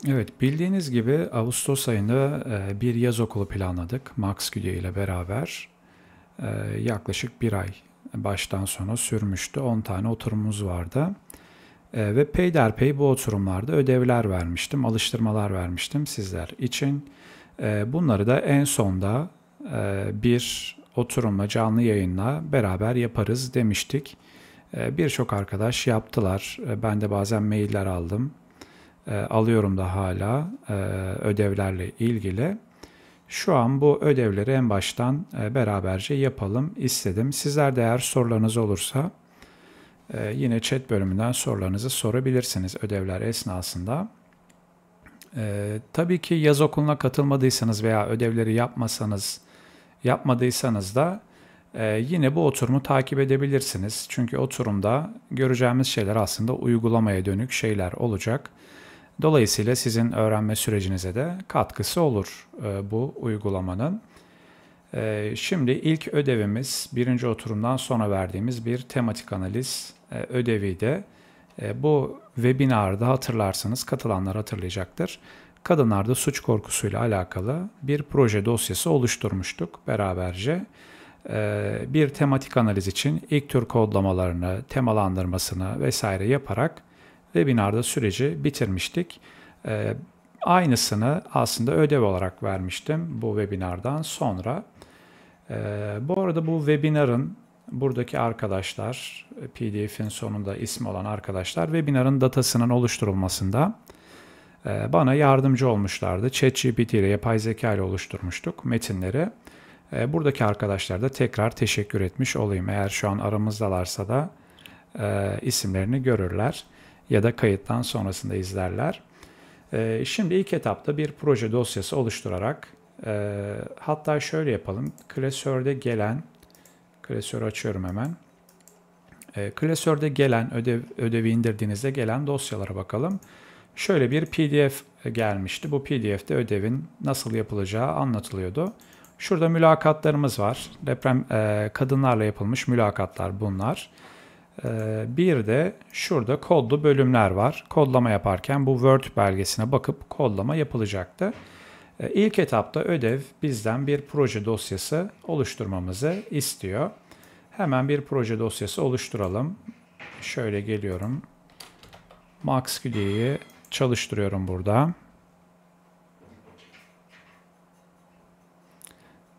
Evet, bildiğiniz gibi Ağustos ayında bir yaz okulu planladık Max Güdü ile beraber. Yaklaşık bir ay baştan sona sürmüştü. 10 tane oturumumuz vardı. Ve peyderpey bu oturumlarda ödevler vermiştim, alıştırmalar vermiştim sizler için. Bunları da en sonda bir oturumla, canlı yayınla beraber yaparız demiştik. Birçok arkadaş yaptılar. Ben de bazen mailler aldım. Alıyorum da hala ödevlerle ilgili. Şu an bu ödevleri en baştan beraberce yapalım istedim. Sizler de eğer sorularınız olursa yine chat bölümünden sorularınızı sorabilirsiniz ödevler esnasında. Tabii ki yaz okuluna katılmadıysanız veya ödevleri yapmadıysanız da yine bu oturumu takip edebilirsiniz. Çünkü oturumda göreceğimiz şeyler aslında uygulamaya dönük şeyler olacak. Dolayısıyla sizin öğrenme sürecinize de katkısı olur bu uygulamanın. Şimdi ilk ödevimiz birinci oturumdan sonra verdiğimiz bir tematik analiz ödeviydi. Bu webinarda hatırlarsınız, katılanlar hatırlayacaktır. Kadınlarda suç korkusuyla alakalı bir proje dosyası oluşturmuştuk beraberce. Bir tematik analiz için ilk tür kodlamalarını, temalandırmasını vesaire yaparak webinarda süreci bitirmiştik. Aynısını aslında ödev olarak vermiştim bu webinardan sonra. Bu arada bu webinarın buradaki arkadaşlar, PDF'in sonunda ismi olan arkadaşlar webinarın datasının oluşturulmasında bana yardımcı olmuşlardı. ChatGPT ile yapay zeka ile oluşturmuştuk metinleri. Buradaki arkadaşlar da tekrar teşekkür etmiş olayım. Eğer şu an aramızdalarsa da isimlerini görürler ya da kayıttan sonrasında izlerler. Şimdi ilk etapta bir proje dosyası oluşturarak hatta şöyle yapalım. Klasörü açıyorum hemen. Klasörde gelen ödevi indirdiğinizde gelen dosyalara bakalım. Şöyle bir PDF gelmişti. Bu PDF'de ödevin nasıl yapılacağı anlatılıyordu. Şurada mülakatlarımız var. Kadınlarla yapılmış mülakatlar bunlar. Bir de şurada kodlu bölümler var. Kodlama yaparken bu Word belgesine bakıp kodlama yapılacaktı. İlk etapta ödev bizden bir proje dosyası oluşturmamızı istiyor. Hemen bir proje dosyası oluşturalım. Şöyle geliyorum. MaxQD'yi çalıştırıyorum burada.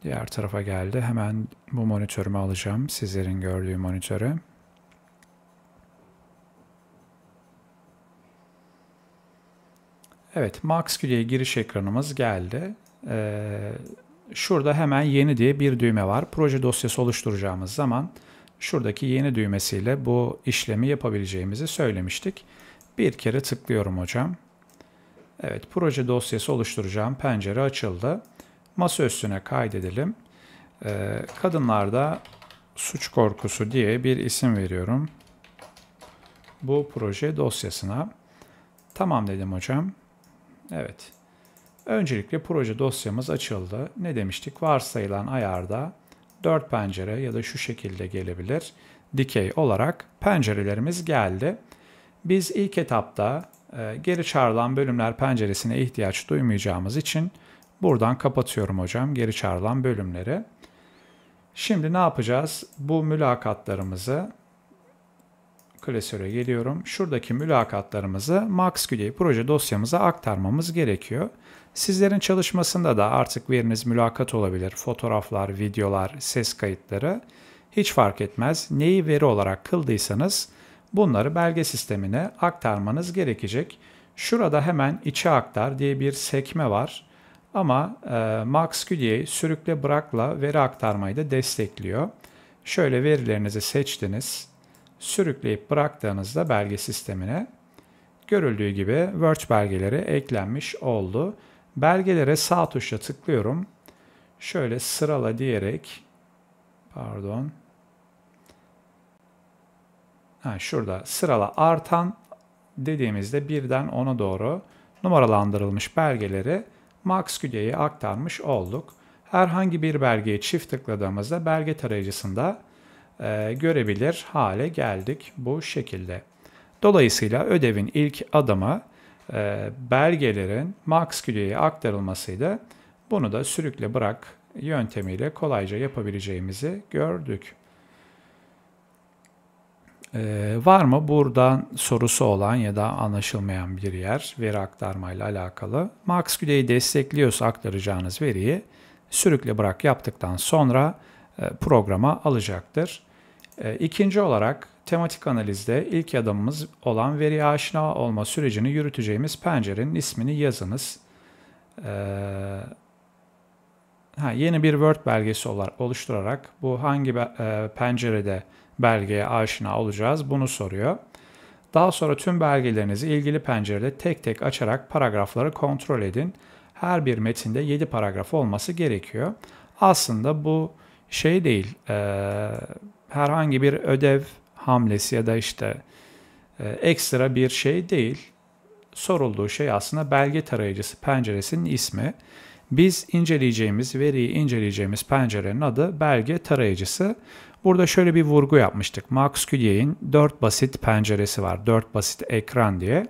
Diğer tarafa geldi. Hemen bu monitörümü alacağım. Sizlerin gördüğü monitörü. Evet, MaxQD'ye giriş ekranımız geldi. Şurada hemen yeni diye bir düğme var. Proje dosyası oluşturacağımız zaman şuradaki yeni düğmesiyle bu işlemi yapabileceğimizi söylemiştik. Bir kere tıklıyorum hocam. Evet, proje dosyası oluşturacağım pencere açıldı. Masa üstüne kaydedelim. Kadınlarda suç korkusu diye bir isim veriyorum. Bu proje dosyasına. Tamam dedim hocam. Evet. Öncelikle proje dosyamız açıldı. Ne demiştik? Varsayılan ayarda 4 pencere ya da şu şekilde gelebilir. Dikey olarak pencerelerimiz geldi. Biz ilk etapta geri çağrılan bölümler penceresine ihtiyaç duymayacağımız için buradan kapatıyorum hocam geri çağrılan bölümleri. Şimdi ne yapacağız? Bu mülakatlarımızı klasöre geliyorum. Şuradaki mülakatlarımızı MaxQDA proje dosyamıza aktarmamız gerekiyor. Sizlerin çalışmasında da artık veriniz mülakat olabilir. Fotoğraflar, videolar, ses kayıtları hiç fark etmez. Neyi veri olarak kıldıysanız bunları belge sistemine aktarmanız gerekecek. Şurada hemen içe aktar diye bir sekme var. Ama MaxQDA sürükle bırakla veri aktarmayı da destekliyor. Şöyle verilerinizi seçtiniz. Sürükleyip bıraktığınızda belge sistemine görüldüğü gibi Word belgeleri eklenmiş oldu. Belgelere sağ tuşla tıklıyorum. Şöyle sırala diyerek şurada sırala artan dediğimizde birden 10'a doğru numaralandırılmış belgeleri MaxQDA'ya aktarmış olduk. Herhangi bir belgeye çift tıkladığımızda belge tarayıcısında görebilir hale geldik bu şekilde. Dolayısıyla ödevin ilk adımı belgelerin MaxQD'ye aktarılmasıydı. Bunu da sürükle bırak yöntemiyle kolayca yapabileceğimizi gördük. Var mı buradan sorusu olan ya da anlaşılmayan bir yer veri aktarmayla alakalı? MaxQD'yi destekliyorsa aktaracağınız veriyi sürükle bırak yaptıktan sonra programa alacaktır. İkinci olarak tematik analizde ilk adımımız olan veriye aşina olma sürecini yürüteceğimiz pencerenin ismini yazınız. Yeni bir Word belgesi oluşturarak bu hangi pencerede belgeye aşina olacağız bunu soruyor. Daha sonra tüm belgelerinizi ilgili pencerede tek tek açarak paragrafları kontrol edin. Her bir metinde 7 paragraf olması gerekiyor. Aslında bu şey değil, herhangi bir ödev hamlesi ya da ekstra bir şey değil. Sorulduğu şey aslında belge tarayıcısı penceresinin ismi. Biz veriyi inceleyeceğimiz pencerenin adı belge tarayıcısı. Burada şöyle bir vurgu yapmıştık. MaxQD'nin 4 basit penceresi var. 4 basit ekran diye.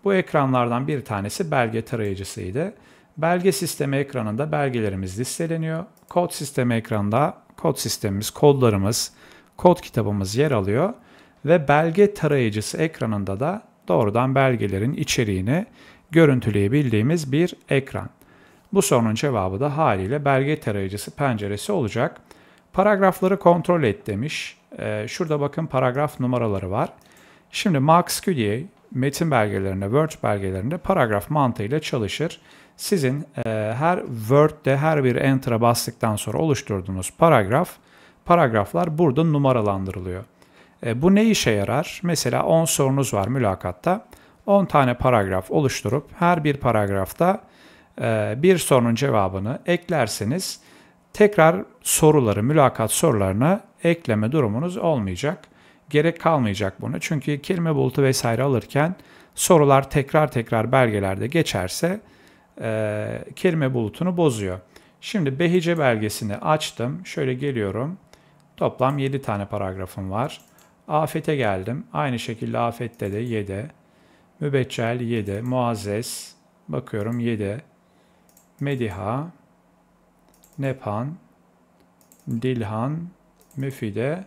Bu ekranlardan bir tanesi belge tarayıcısıydı. Belge sistemi ekranında belgelerimiz listeleniyor. Kod sistemi ekranında kod sistemimiz, kodlarımız, kod kitabımız yer alıyor. Ve belge tarayıcısı ekranında da doğrudan belgelerin içeriğini görüntüleyebildiğimiz bir ekran. Bu sorunun cevabı da haliyle belge tarayıcısı penceresi olacak. Paragrafları kontrol et demiş. Şurada bakın paragraf numaraları var. Şimdi MaxQD metin belgelerinde, Word belgelerinde paragraf mantığıyla çalışır. Sizin her Word'de her bir Enter'a bastıktan sonra oluşturduğunuz paragraflar burada numaralandırılıyor. Bu ne işe yarar? Mesela 10 sorunuz var mülakatta. 10 tane paragraf oluşturup her bir paragrafta bir sorunun cevabını eklerseniz tekrar mülakat sorularına ekleme durumunuz olmayacak. Gerek kalmayacak buna. Çünkü kelime bulutu vesaire alırken sorular tekrar belgelerde geçerse kelime bulutunu bozuyor. Şimdi Behice belgesini açtım. Şöyle geliyorum. Toplam 7 tane paragrafım var. Afet'e geldim. Aynı şekilde Afet'te de 7. Mübeccel 7. Muazzez. Bakıyorum 7. Mediha. Nepan. Dilhan. Müfide.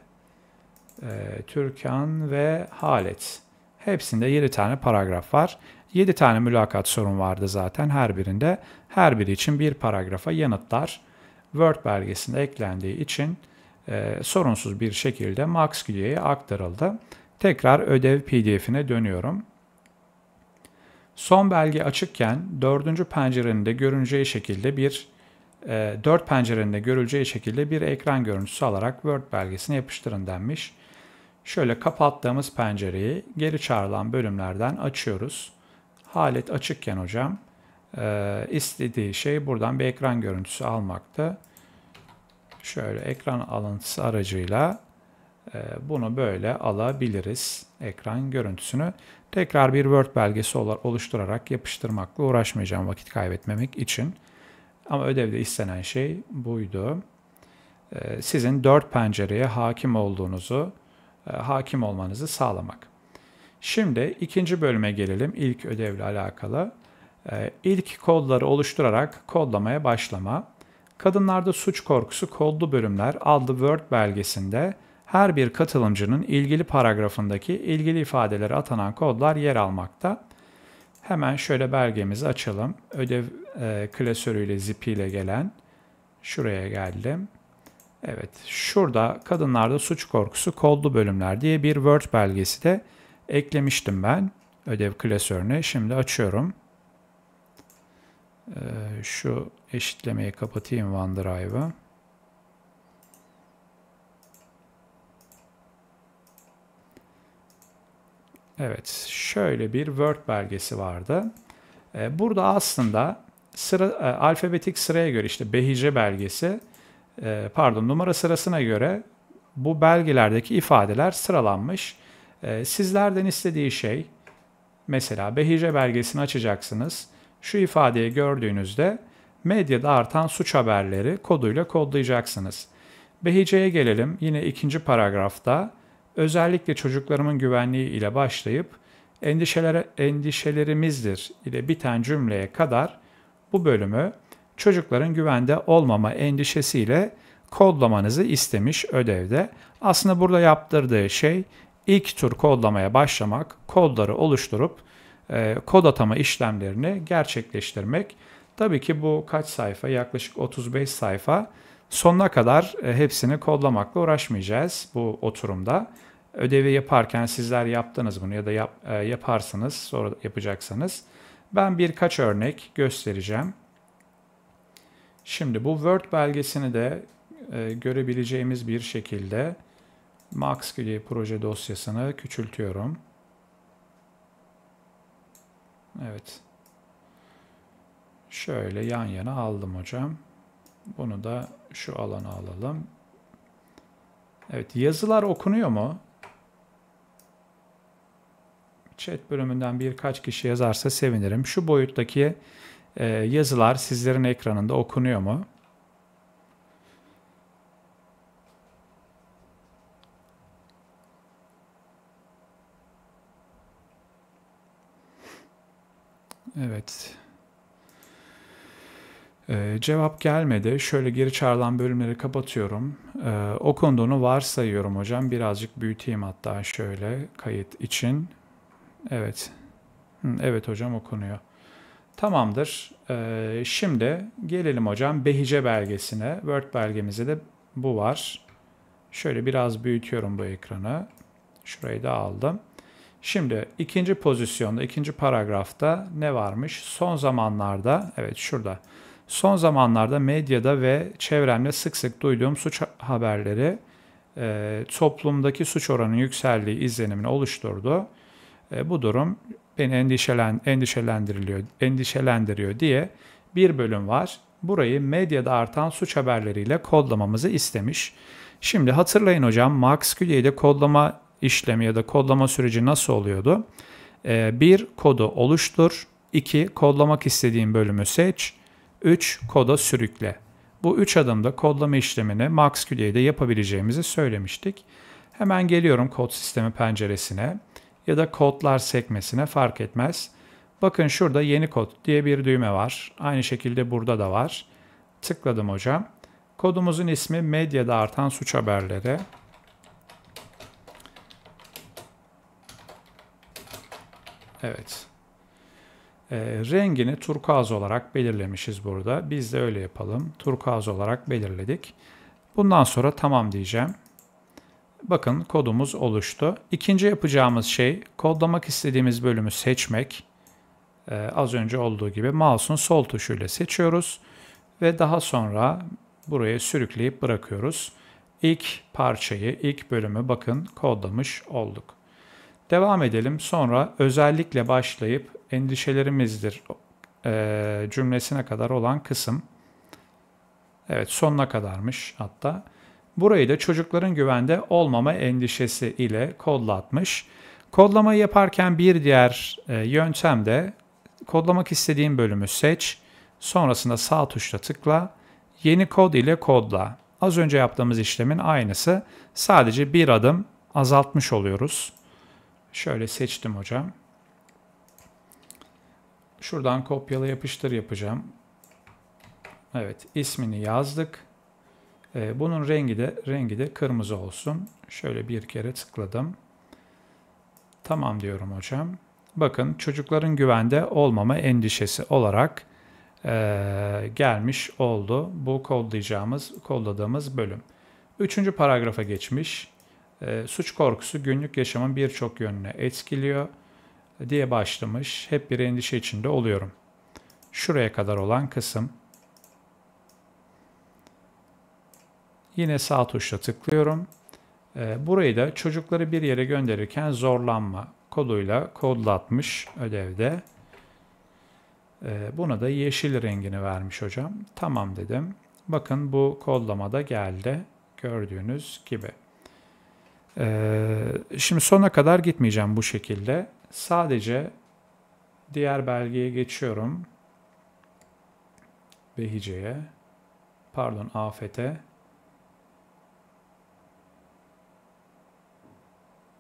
Türkan ve Halet. Hepsinde 7 tane paragraf var. 7 tane mülakat sorun vardı zaten her birinde. Her biri için bir paragrafa yanıtlar Word belgesinde eklendiği için sorunsuz bir şekilde MaxQD'ye aktarıldı. Tekrar ödev PDF'ine dönüyorum. Son belge açıkken 4. pencerenin de görüneceği şekilde 4 pencerenin de görüleceği şekilde bir ekran görüntüsü alarak Word belgesine yapıştırın denmiş. Şöyle kapattığımız pencereyi geri çağrılan bölümlerden açıyoruz. Halet açıkken hocam istediği şey buradan bir ekran görüntüsü almaktı. Şöyle ekran alıntısı aracıyla bunu böyle alabiliriz. Ekran görüntüsünü tekrar bir Word belgesi oluşturarak yapıştırmakla uğraşmayacağım vakit kaybetmemek için. Ama ödevde istenen şey buydu. Sizin 4 pencereye hakim olmanızı sağlamak. Şimdi ikinci bölüme gelelim. İlk ödevle alakalı. İlk kodları oluşturarak kodlamaya başlama. Kadınlarda suç korkusu kodlu bölümler adlı Word belgesinde her bir katılımcının ilgili paragrafındaki ilgili ifadelere atanan kodlar yer almakta. Hemen şöyle belgemizi açalım. Ödev klasörüyle, zip ile gelen. Şuraya geldim. Evet, şurada kadınlarda suç korkusu kodlu bölümler diye bir Word belgesi de eklemiştim ben ödev klasörüne. Şimdi açıyorum. Şu eşitlemeyi kapatayım OneDrive'ı. Evet, şöyle bir Word belgesi vardı. Burada aslında alfabetik sıraya göre Behice belgesi, numara sırasına göre bu belgelerdeki ifadeler sıralanmış. Sizlerden istediği şey, mesela Behice belgesini açacaksınız. Şu ifadeyi gördüğünüzde medyada artan suç haberleri koduyla kodlayacaksınız. Behice'ye gelelim. Yine ikinci paragrafta özellikle çocuklarımın güvenliği ile başlayıp Endişelerimizdir ile biten cümleye kadar bu bölümü çocukların güvende olmama endişesiyle kodlamanızı istemiş ödevde. Aslında burada yaptırdığı şey ilk tur kodlamaya başlamak, kodları oluşturup kod atama işlemlerini gerçekleştirmek. Tabii ki bu kaç sayfa? Yaklaşık 35 sayfa. Sonuna kadar hepsini kodlamakla uğraşmayacağız bu oturumda. Ödevi yaparken sizler yaptınız bunu ya da yaparsınız, sonra yapacaksanız. Ben birkaç örnek göstereceğim. Şimdi bu Word belgesini de görebileceğimiz bir şekilde MaxQDA proje dosyasını küçültüyorum. Evet. Şöyle yan yana aldım hocam. Bunu da şu alana alalım. Evet, yazılar okunuyor mu? Chat bölümünden birkaç kişi yazarsa sevinirim. Şu boyuttaki yazılar sizlerin ekranında okunuyor mu? Evet. Cevap gelmedi. Şöyle geri çağrılan bölümleri kapatıyorum. Okunduğunu varsayıyorum hocam. Birazcık büyüteyim hatta şöyle kayıt için. Evet. Evet hocam okunuyor. Tamamdır. Şimdi gelelim hocam Behice belgesine. Word belgemizde de bu var. Şöyle biraz büyütüyorum bu ekranı. Şurayı da aldım. Şimdi ikinci pozisyonda, ikinci paragrafta ne varmış? Son zamanlarda, evet şurada. Son zamanlarda medyada ve çevremde sık sık duyduğum suç haberleri toplumdaki suç oranının yükseldiği izlenimini oluşturdu. Bu durum beni endişelendiriyor diye bir bölüm var. Burayı medyada artan suç haberleriyle kodlamamızı istemiş. Şimdi hatırlayın hocam, MaxQDA'de kodlama işlemi ya da kodlama süreci nasıl oluyordu? 1. Kodu oluştur. 2. Kodlamak istediğin bölümü seç. 3. Koda sürükle. Bu 3 adımda kodlama işlemini MaxQDA'de yapabileceğimizi söylemiştik. Hemen geliyorum kod sistemi penceresine ya da kodlar sekmesine, fark etmez. Bakın şurada yeni kod diye bir düğme var. Aynı şekilde burada da var. Tıkladım hocam. Kodumuzun ismi medyada artan suç haberleri. Evet. Rengini turkuaz olarak belirlemişiz burada. Biz de öyle yapalım. Turkuaz olarak belirledik. Bundan sonra tamam diyeceğim. Bakın kodumuz oluştu. İkinci yapacağımız şey kodlamak istediğimiz bölümü seçmek. Az önce olduğu gibi mouse'un sol tuşuyla seçiyoruz. Ve daha sonra buraya sürükleyip bırakıyoruz. İlk parçayı, ilk bölümü bakın kodlamış olduk. Devam edelim. Sonra özellikle başlayıp endişelerimizdir cümlesine kadar olan kısım. Evet, sonuna kadarmış hatta. Burayı da çocukların güvende olmama endişesi ile kodlatmış. Kodlamayı yaparken bir diğer yöntem de kodlamak istediğin bölümü seç. Sonrasında sağ tuşla tıkla. Yeni kod ile kodla. Az önce yaptığımız işlemin aynısı. Sadece bir adım azaltmış oluyoruz. Şöyle seçtim hocam. Şuradan kopyala yapıştır yapacağım. Evet, ismini yazdık. Bunun rengi de kırmızı olsun. Şöyle bir kere tıkladım. Tamam diyorum hocam. Bakın çocukların güvende olmama endişesi olarak gelmiş oldu. Bu kodladığımız bölüm. Üçüncü paragrafa geçmiş. Suç korkusu günlük yaşamın birçok yönüne etkiliyor diye başlamış. Hep bir endişe içinde oluyorum. Şuraya kadar olan kısım. Yine sağ tuşla tıklıyorum. Burayı da çocukları bir yere gönderirken zorlanma koduyla kodlatmış ödevde. Buna da yeşil rengini vermiş hocam. Tamam dedim. Bakın bu kodlamada geldi. Gördüğünüz gibi. Şimdi sona kadar gitmeyeceğim bu şekilde. Sadece diğer belgeye geçiyorum. Behice'ye. Pardon, Afet'e.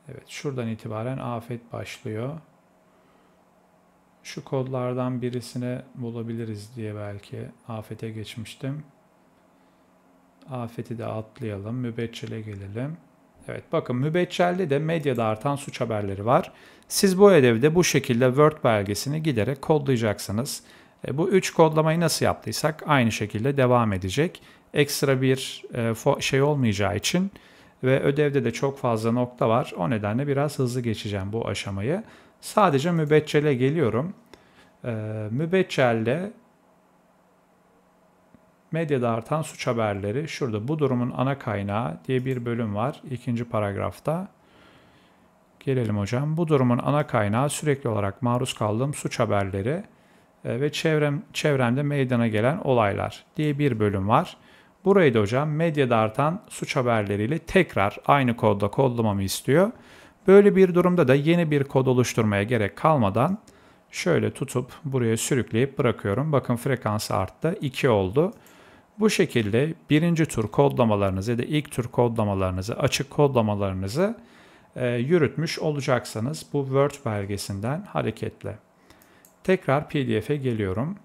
Evet, şuradan itibaren afet başlıyor. Şu kodlardan birisini bulabiliriz diye belki afete geçmiştim. Afeti de atlayalım. Mübeccele gelelim. Evet, bakın mübeccelde de medyada artan suç haberleri var. Siz bu ödevde bu şekilde Word belgesini giderek kodlayacaksınız. Bu 3 kodlamayı nasıl yaptıysak aynı şekilde devam edecek. Ekstra bir şey olmayacağı için ve ödevde de çok fazla nokta var. O nedenle biraz hızlı geçeceğim bu aşamayı. Sadece mübeccele geliyorum. Mübeccelde medyada artan suç haberleri, şurada bu durumun ana kaynağı diye bir bölüm var. 2. paragrafta. Gelelim hocam. Bu durumun ana kaynağı sürekli olarak maruz kaldığım suç haberleri ve çevremde meydana gelen olaylar diye bir bölüm var. Burayı da hocam medyada artan suç haberleriyle tekrar aynı kodla kodlamamı istiyor. Böyle bir durumda da yeni bir kod oluşturmaya gerek kalmadan şöyle tutup buraya sürükleyip bırakıyorum. Bakın frekansı arttı. 2 oldu. Bu şekilde birinci tur kodlamalarınızı ya da ilk tur kodlamalarınızı, açık kodlamalarınızı yürütmüş olacaksınız bu Word belgesinden hareketle. Tekrar PDF'e geliyorum.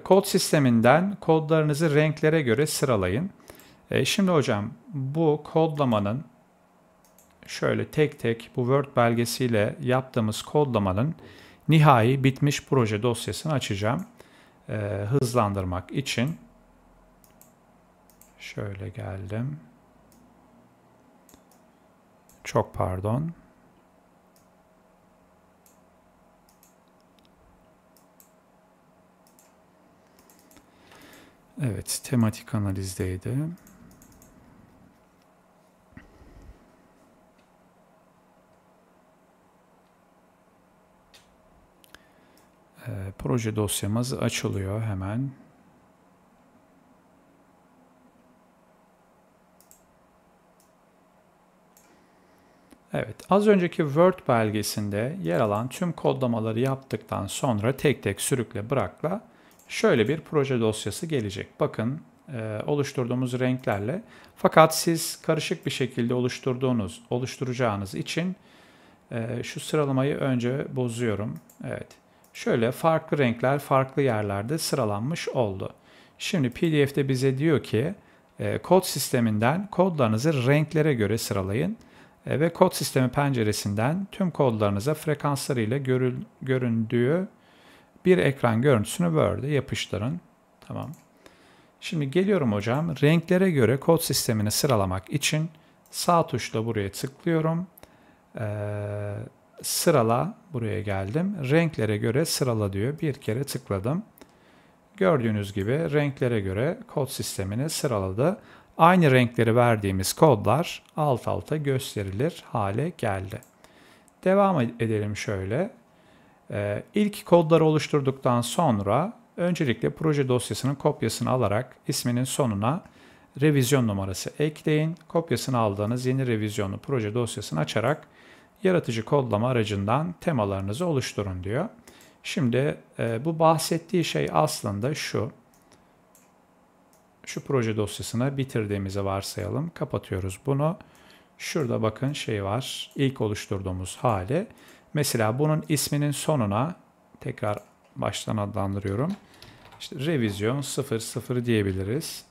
Kod sisteminden kodlarınızı renklere göre sıralayın. Şimdi hocam bu kodlamanın şöyle tek tek bu Word belgesiyle yaptığımız kodlamanın nihai bitmiş proje dosyasını açacağım. Hızlandırmak için şöyle geldim. Çok pardon. Evet, tematik analizdeydi. Proje dosyamız açılıyor hemen. Evet, az önceki Word belgesinde yer alan tüm kodlamaları yaptıktan sonra tek tek sürükle bırakla şöyle bir proje dosyası gelecek. Bakın oluşturduğumuz renklerle. Fakat siz karışık bir şekilde oluşturacağınız için şu sıralamayı önce bozuyorum. Evet. Şöyle farklı renkler farklı yerlerde sıralanmış oldu. Şimdi PDF'de bize diyor ki kod sisteminden kodlarınızı renklere göre sıralayın ve kod sistemi penceresinden tüm kodlarınıza frekanslarıyla göründüğü bir ekran görüntüsünü Word'e yapıştırın. Tamam. Şimdi geliyorum hocam. Renklere göre kod sistemini sıralamak için sağ tuşla buraya tıklıyorum. Sırala, buraya geldim. Renklere göre sırala diyor. Bir kere tıkladım. Gördüğünüz gibi renklere göre kod sistemini sıraladı. Aynı renkleri verdiğimiz kodlar alt alta gösterilir hale geldi. Devam edelim şöyle. İlk kodları oluşturduktan sonra öncelikle proje dosyasının kopyasını alarak isminin sonuna revizyon numarası ekleyin. Kopyasını aldığınız yeni revizyonlu proje dosyasını açarak yaratıcı kodlama aracından temalarınızı oluşturun diyor. Şimdi bu bahsettiği şey aslında şu. Şu proje dosyasını bitirdiğimizi varsayalım. Kapatıyoruz bunu. Şurada bakın şey var. İlk oluşturduğumuz hali. Mesela bunun isminin sonuna tekrar baştan adlandırıyorum. İşte revizyon 00 diyebiliriz.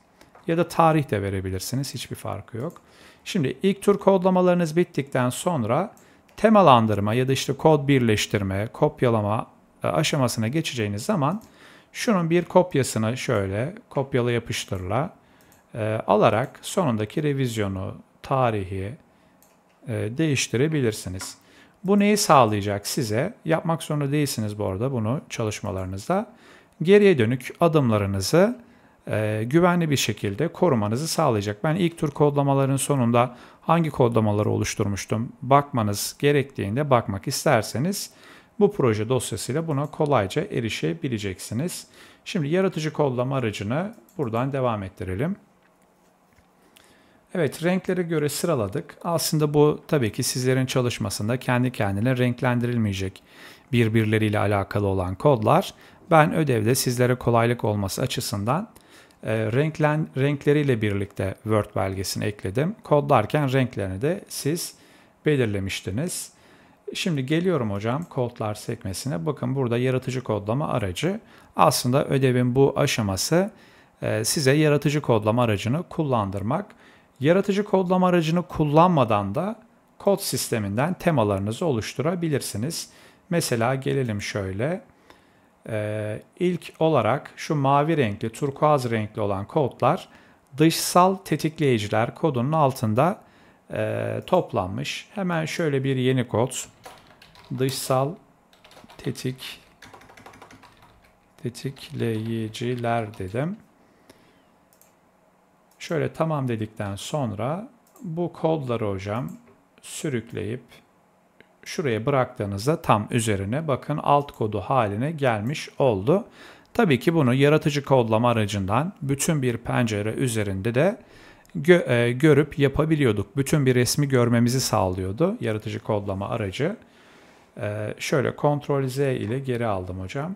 Ya da tarih de verebilirsiniz. Hiçbir farkı yok. Şimdi ilk tur kodlamalarınız bittikten sonra temalandırma ya da işte kod birleştirme, kopyalama aşamasına geçeceğiniz zaman şunun bir kopyasını şöyle kopyala yapıştırla alarak sonundaki revizyonu, tarihi değiştirebilirsiniz. Bu neyi sağlayacak size? Yapmak zorunda değilsiniz bu arada bunu çalışmalarınızda. Geriye dönük adımlarınızı güvenli bir şekilde korumanızı sağlayacak. Ben ilk tur kodlamaların sonunda hangi kodlamaları oluşturmuştum bakmanız gerektiğinde bakmak isterseniz bu proje dosyasıyla buna kolayca erişebileceksiniz. Şimdi yaratıcı kodlama aracını buradan devam ettirelim. Evet, renklere göre sıraladık. Aslında bu tabii ki sizlerin çalışmasında kendi kendine renklendirilmeyecek birbirleriyle alakalı olan kodlar. Ben ödevde sizlere kolaylık olması açısından renkleriyle birlikte Word belgesini ekledim. Kodlarken renklerini de siz belirlemiştiniz. Şimdi geliyorum hocam kodlar sekmesine. Bakın burada yaratıcı kodlama aracı. Aslında ödevin bu aşaması size yaratıcı kodlama aracını kullandırmak. Yaratıcı kodlama aracını kullanmadan da kod sisteminden temalarınızı oluşturabilirsiniz. Mesela gelelim şöyle. İlk olarak şu mavi renkli, turkuaz renkli olan kodlar dışsal tetikleyiciler kodunun altında toplanmış. Hemen şöyle bir yeni kod. Dışsal tetikleyiciler dedim. Şöyle tamam dedikten sonra bu kodları hocam sürükleyip şuraya bıraktığınızda tam üzerine bakın alt kodu haline gelmiş oldu. Tabii ki bunu yaratıcı kodlama aracından bütün bir pencere üzerinde de görüp yapabiliyorduk. Bütün bir resmi görmemizi sağlıyordu yaratıcı kodlama aracı. Şöyle Ctrl Z ile geri aldım hocam.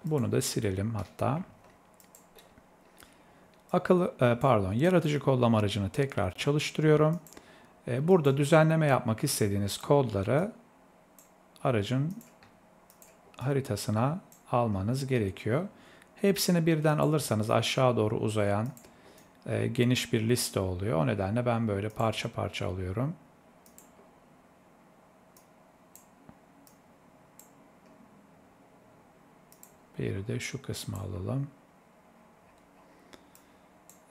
Bunu da silelim hatta. Yaratıcı kodlama aracını tekrar çalıştırıyorum. Burada düzenleme yapmak istediğiniz kodları aracın haritasına almanız gerekiyor. Hepsini birden alırsanız aşağı doğru uzayan geniş bir liste oluyor. O nedenle ben böyle parça parça alıyorum. Bir de şu kısmı alalım.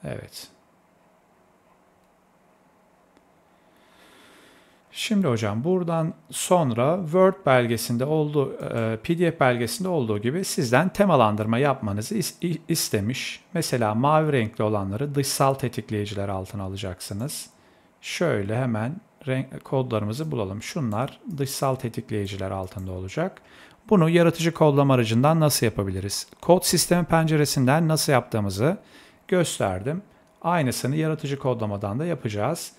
Evet. Şimdi hocam buradan sonra Word belgesinde PDF belgesinde olduğu gibi sizden temalandırma yapmanızı istemiş. Mesela mavi renkli olanları dışsal tetikleyiciler altına alacaksınız. Şöyle hemen kodlarımızı bulalım. Şunlar dışsal tetikleyiciler altında olacak. Bunu yaratıcı kodlama aracından nasıl yapabiliriz? Kod sistemi penceresinden nasıl yaptığımızı gösterdim. Aynısını yaratıcı kodlamadan da yapacağız.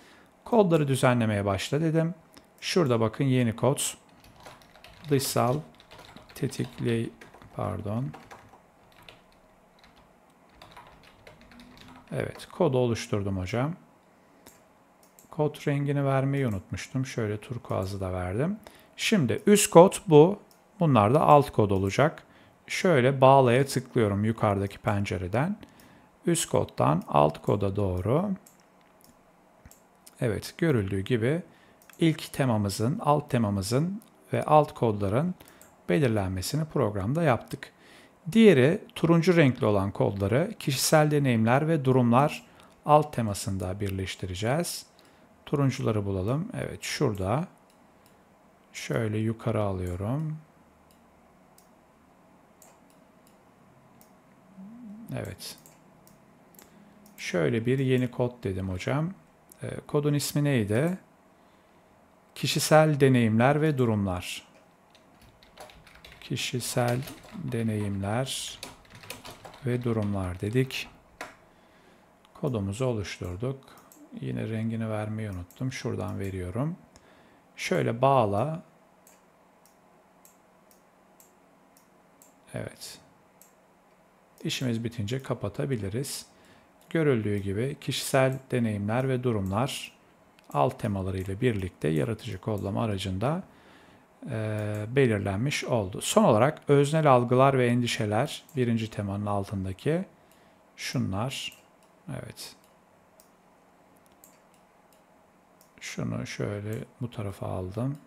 Kodları düzenlemeye başla dedim. Şurada bakın yeni kod. Dışsal Evet, kodu oluşturdum hocam. Kod rengini vermeyi unutmuştum. Şöyle turkuazı da verdim. Şimdi üst kod bu. Bunlar da alt kod olacak. Şöyle bağlaya tıklıyorum yukarıdaki pencereden. Üst koddan alt koda doğru. Evet, görüldüğü gibi ilk temamızın, alt temamızın ve alt kodların belirlenmesini programda yaptık. Diğeri turuncu renkli olan kodları kişisel deneyimler ve durumlar alt temasında birleştireceğiz. Turuncuları bulalım. Evet, şurada. Şöyle yukarı alıyorum. Evet. Şöyle bir yeni kod dedim hocam. Kodun ismi neydi? Kişisel deneyimler ve durumlar. Kişisel deneyimler ve durumlar dedik. Kodumuzu oluşturduk. Yine rengini vermeyi unuttum. Şuradan veriyorum. Şöyle bağla. Evet. İşimiz bitince kapatabiliriz. Görüldüğü gibi kişisel deneyimler ve durumlar alt temalarıyla birlikte yaratıcı kodlama aracında belirlenmiş oldu. Son olarak öznel algılar ve endişeler birinci temanın altındaki şunlar. Evet. Şunu şöyle bu tarafa aldım.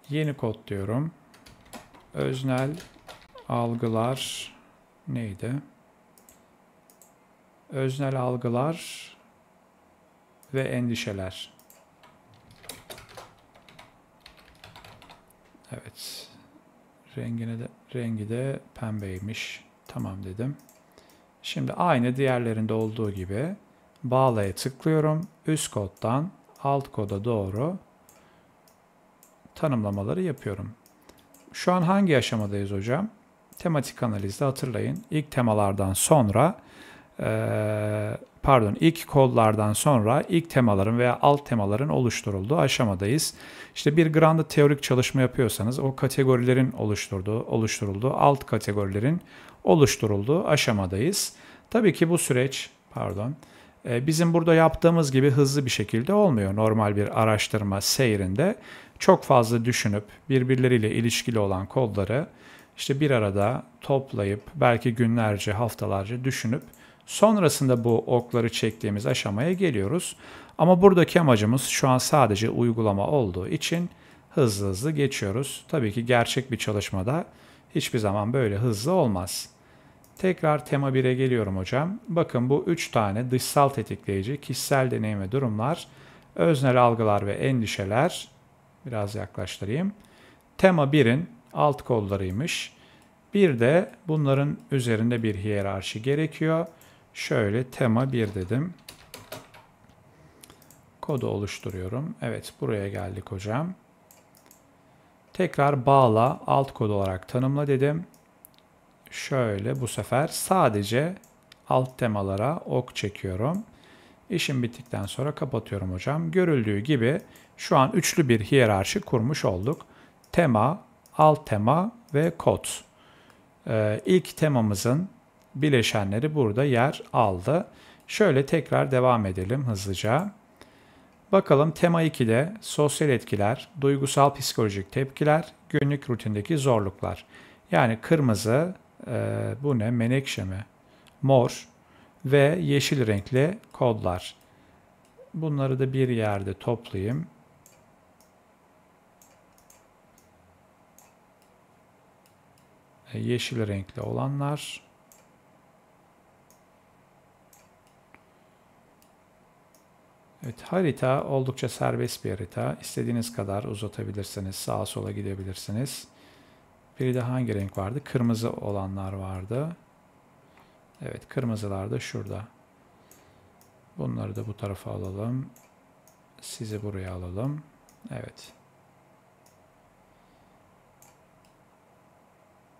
Yeni kod diyorum. Öznel algılar neydi? Öznel algılar ve endişeler. Evet. Rengi de pembeymiş. Tamam dedim. Şimdi aynı diğerlerinde olduğu gibi bağlaya tıklıyorum. Üst koddan alt koda doğru tanımlamaları yapıyorum. Şu an hangi aşamadayız hocam? Tematik analizde hatırlayın. İlk temalardan sonra ilk kodlardan sonra ilk temaların veya alt temaların oluşturulduğu aşamadayız. İşte bir Granda teorik çalışma yapıyorsanız o kategorilerin oluşturulduğu alt kategorilerin oluşturulduğu aşamadayız. Tabii ki bu süreç Bizim burada yaptığımız gibi hızlı bir şekilde olmuyor. Normal bir araştırma seyrinde çok fazla düşünüp birbirleriyle ilişkili olan kodları işte bir arada toplayıp belki günlerce, haftalarca düşünüp sonrasında bu okları çektiğimiz aşamaya geliyoruz. Ama buradaki amacımız şu an sadece uygulama olduğu için hızlı hızlı geçiyoruz. Tabii ki gerçek bir çalışmada hiçbir zaman böyle hızlı olmaz. Tekrar tema 1'e geliyorum hocam. Bakın bu 3 tane dışsal tetikleyici, kişisel deneyim ve durumlar, öznel algılar ve endişeler. Biraz yaklaştırayım. Tema 1'in alt kodlarıymış. Bir de bunların üzerinde bir hiyerarşi gerekiyor. Şöyle tema 1 dedim. Kodu oluşturuyorum. Evet, buraya geldik hocam. Tekrar bağla alt kod olarak tanımla dedim. Şöyle bu sefer sadece alt temalara ok çekiyorum. İşim bittikten sonra kapatıyorum hocam. Görüldüğü gibi şu an üçlü bir hiyerarşi kurmuş olduk. Tema, alt tema ve kod. İlk temamızın bileşenleri burada yer aldı. Şöyle tekrar devam edelim hızlıca. Bakalım tema 2'de sosyal etkiler, duygusal psikolojik tepkiler, günlük rutindeki zorluklar. Yani kırmızı, bu ne? Menekşe mi? Mor ve yeşil renkli kodlar. Bunları da bir yerde toplayayım. Yeşil renkli olanlar. Evet, harita oldukça serbest bir harita. İstediğiniz kadar uzatabilirsiniz. Sağa sola gidebilirsiniz. Biri de hangi renk vardı? Kırmızı olanlar vardı. Evet, kırmızılar da şurada. Bunları da bu tarafa alalım. Sizi buraya alalım. Evet.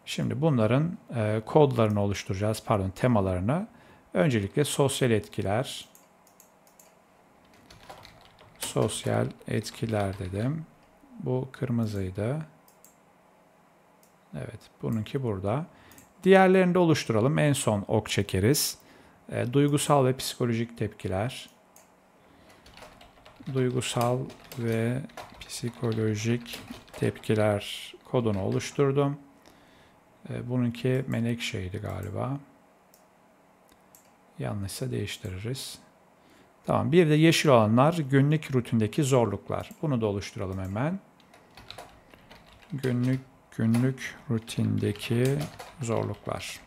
Şimdi bunların kodlarını oluşturacağız. Pardon, temalarını. Öncelikle sosyal etkiler. Sosyal etkiler dedim. Bu kırmızıydı. Evet, bununki burada. Diğerlerini de oluşturalım. En son ok çekeriz. Duygusal ve psikolojik tepkiler. Duygusal ve psikolojik tepkiler kodunu oluşturdum. Bununki menekşeydi galiba. Yanlışsa değiştiririz. Tamam. Bir de yeşil olanlar günlük rutindeki zorluklar. Bunu da oluşturalım hemen. Günlük rutindeki zorluklar.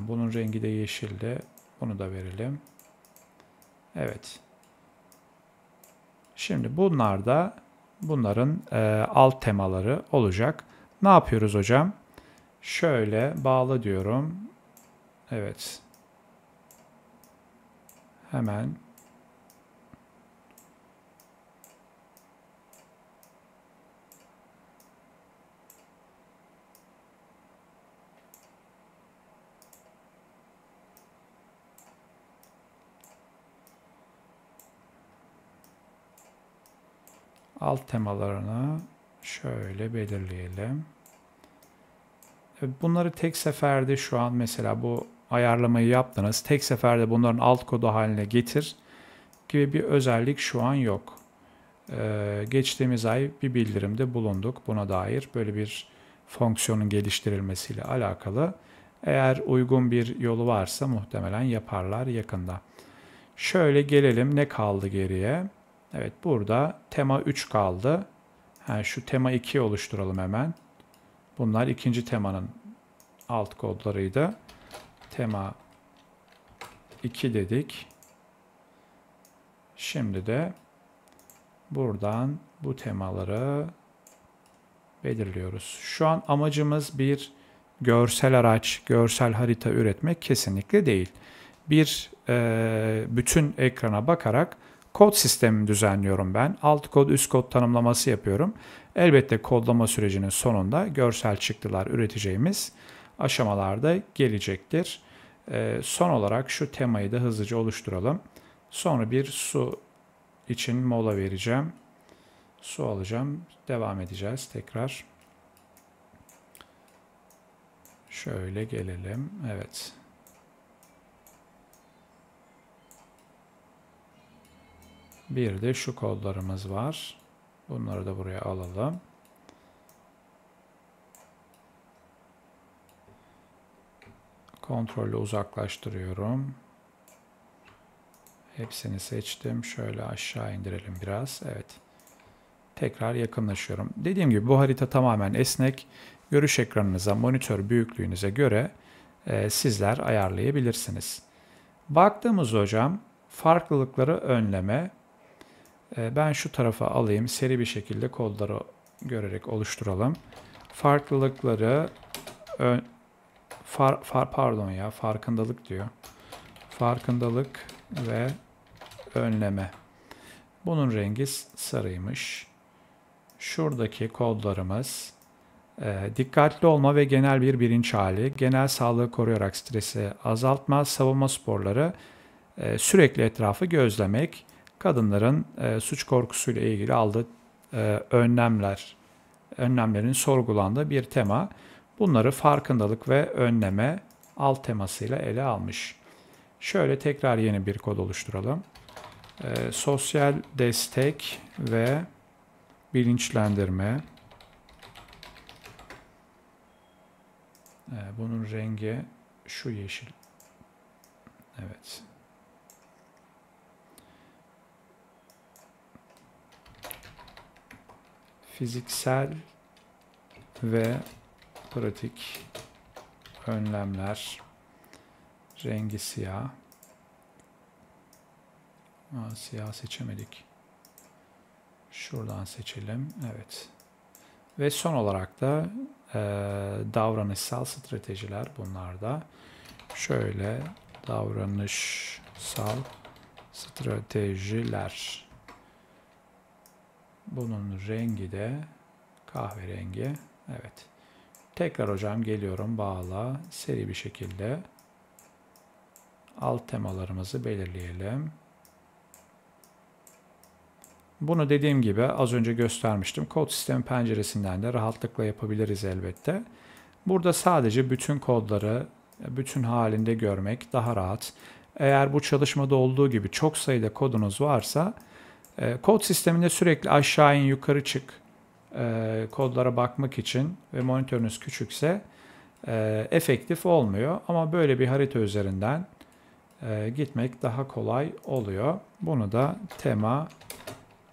Bunun rengi de yeşildi. Bunu da verelim. Evet. Şimdi bunlar da bunların alt temaları olacak. Ne yapıyoruz hocam? Şöyle bağla diyorum. Evet. Hemen alt temalarını şöyle belirleyelim. Bunları tek seferde şu an mesela bu ayarlamayı yaptınız. Tek seferde bunların alt kodu haline getir gibi bir özellik şu an yok. Geçtiğimiz ay bir bildirimde bulunduk buna dair. Böyle bir fonksiyonun geliştirilmesiyle alakalı. Eğer uygun bir yolu varsa muhtemelen yaparlar yakında. Şöyle gelelim, ne kaldı geriye? Evet, burada tema 3 kaldı. Şu tema 2'yi oluşturalım hemen. Bunlar ikinci temanın alt kodlarıydı. Tema 2 dedik. Şimdi de buradan bu temaları belirliyoruz. Şu an amacımız bir görsel araç, görsel harita üretmek kesinlikle değil. Bir bütün ekrana bakarak kod sistemimi düzenliyorum ben. Alt kod, üst kod tanımlaması yapıyorum. Elbette kodlama sürecinin sonunda görsel çıktılar üreteceğimiz aşamalarda gelecektir. Son olarak şu temayı da hızlıca oluşturalım. Sonra bir su için mola vereceğim. Su alacağım. Devam edeceğiz tekrar. Şöyle gelelim. Evet. Bir de şu kodlarımız var. Bunları da buraya alalım. Kontrollü uzaklaştırıyorum. Hepsini seçtim. Şöyle aşağı indirelim biraz. Evet. Tekrar yakınlaşıyorum. Dediğim gibi bu harita tamamen esnek. Görüş ekranınıza, monitör büyüklüğünüze göre sizler ayarlayabilirsiniz. Baktığımız hocam farklılıkları önleme. Ben şu tarafa alayım. Seri bir şekilde kodları görerek oluşturalım. Farklılıkları farkındalık diyor. Farkındalık ve önleme. Bunun rengi sarıymış. Şuradaki kodlarımız dikkatli olma ve genel bir bilinç hali, genel sağlığı koruyarak stresi azaltma, savunma sporları, sürekli etrafı gözlemek, kadınların suç korkusuyla ilgili aldığı önlemlerin sorgulandığı bir tema. Bunları farkındalık ve önleme alt temasıyla ele almış. Şöyle tekrar yeni bir kod oluşturalım. Sosyal destek ve bilinçlendirme. Bunun rengi şu yeşil. Evet. Fiziksel ve pratik önlemler. Rengi siyah. Siyah seçemedik. Şuradan seçelim. Evet. Ve son olarak da davranışsal stratejiler bunlar da. Şöyle davranışsal stratejiler. Bunun rengi de kahverengi. Evet. Tekrar hocam geliyorum. Bağla. Seri bir şekilde alt temalarımızı belirleyelim. Bunu dediğim gibi az önce göstermiştim. Kod sistemi penceresinden de rahatlıkla yapabiliriz elbette. Burada sadece bütün kodları bütün halinde görmek daha rahat. Eğer bu çalışmada olduğu gibi çok sayıda kodunuz varsa kod sisteminde sürekli aşağı in yukarı çık kodlara bakmak için ve monitörünüz küçükse efektif olmuyor. Ama böyle bir harita üzerinden gitmek daha kolay oluyor. Bunu da tema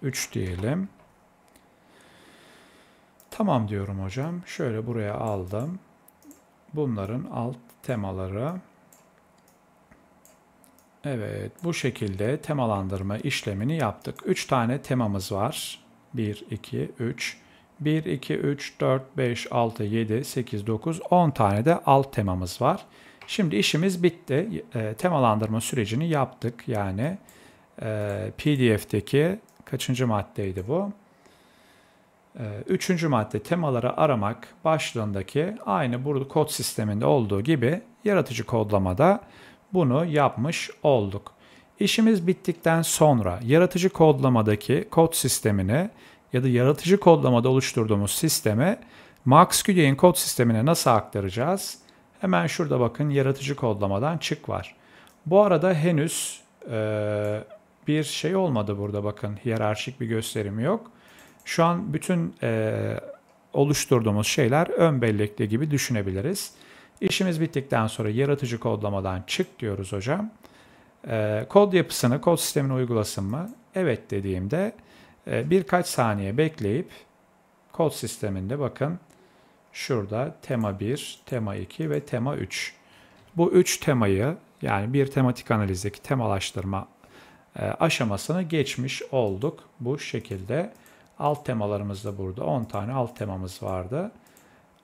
3 diyelim. Tamam diyorum hocam. Şöyle buraya aldım. Bunların alt temaları. Evet, bu şekilde temalandırma işlemini yaptık. 3 tane temamız var. 1, 2, 3. 1, 2, 3, 4, 5, 6, 7, 8, 9, 10 tane de alt temamız var. Şimdi işimiz bitti. Temalandırma sürecini yaptık. Yani PDF'deki kaçıncı maddeydi bu? Üçüncü madde temaları aramak başlığındaki aynı burada kod sisteminde olduğu gibi yaratıcı kodlamada bunu yapmış olduk. İşimiz bittikten sonra yaratıcı kodlamadaki kod sistemini ya da yaratıcı kodlamada oluşturduğumuz sisteme MaxQD'nin kod sistemine nasıl aktaracağız? Hemen şurada bakın yaratıcı kodlamadan çık var. Bu arada henüz bir şey olmadı burada bakın hiyerarşik bir gösterimi yok. Şu an bütün oluşturduğumuz şeyler ön bellekli gibi düşünebiliriz. İşimiz bittikten sonra yaratıcı kodlamadan çık diyoruz hocam. Kod yapısını, kod sistemini uygulasın mı? Evet dediğimde birkaç saniye bekleyip kod sisteminde bakın şurada tema 1, tema 2 ve tema 3. Bu 3 temayı yani bir tematik analizdeki temalaştırma aşamasını geçmiş olduk bu şekilde. Alt temalarımız da burada. 10 tane alt temamız vardı.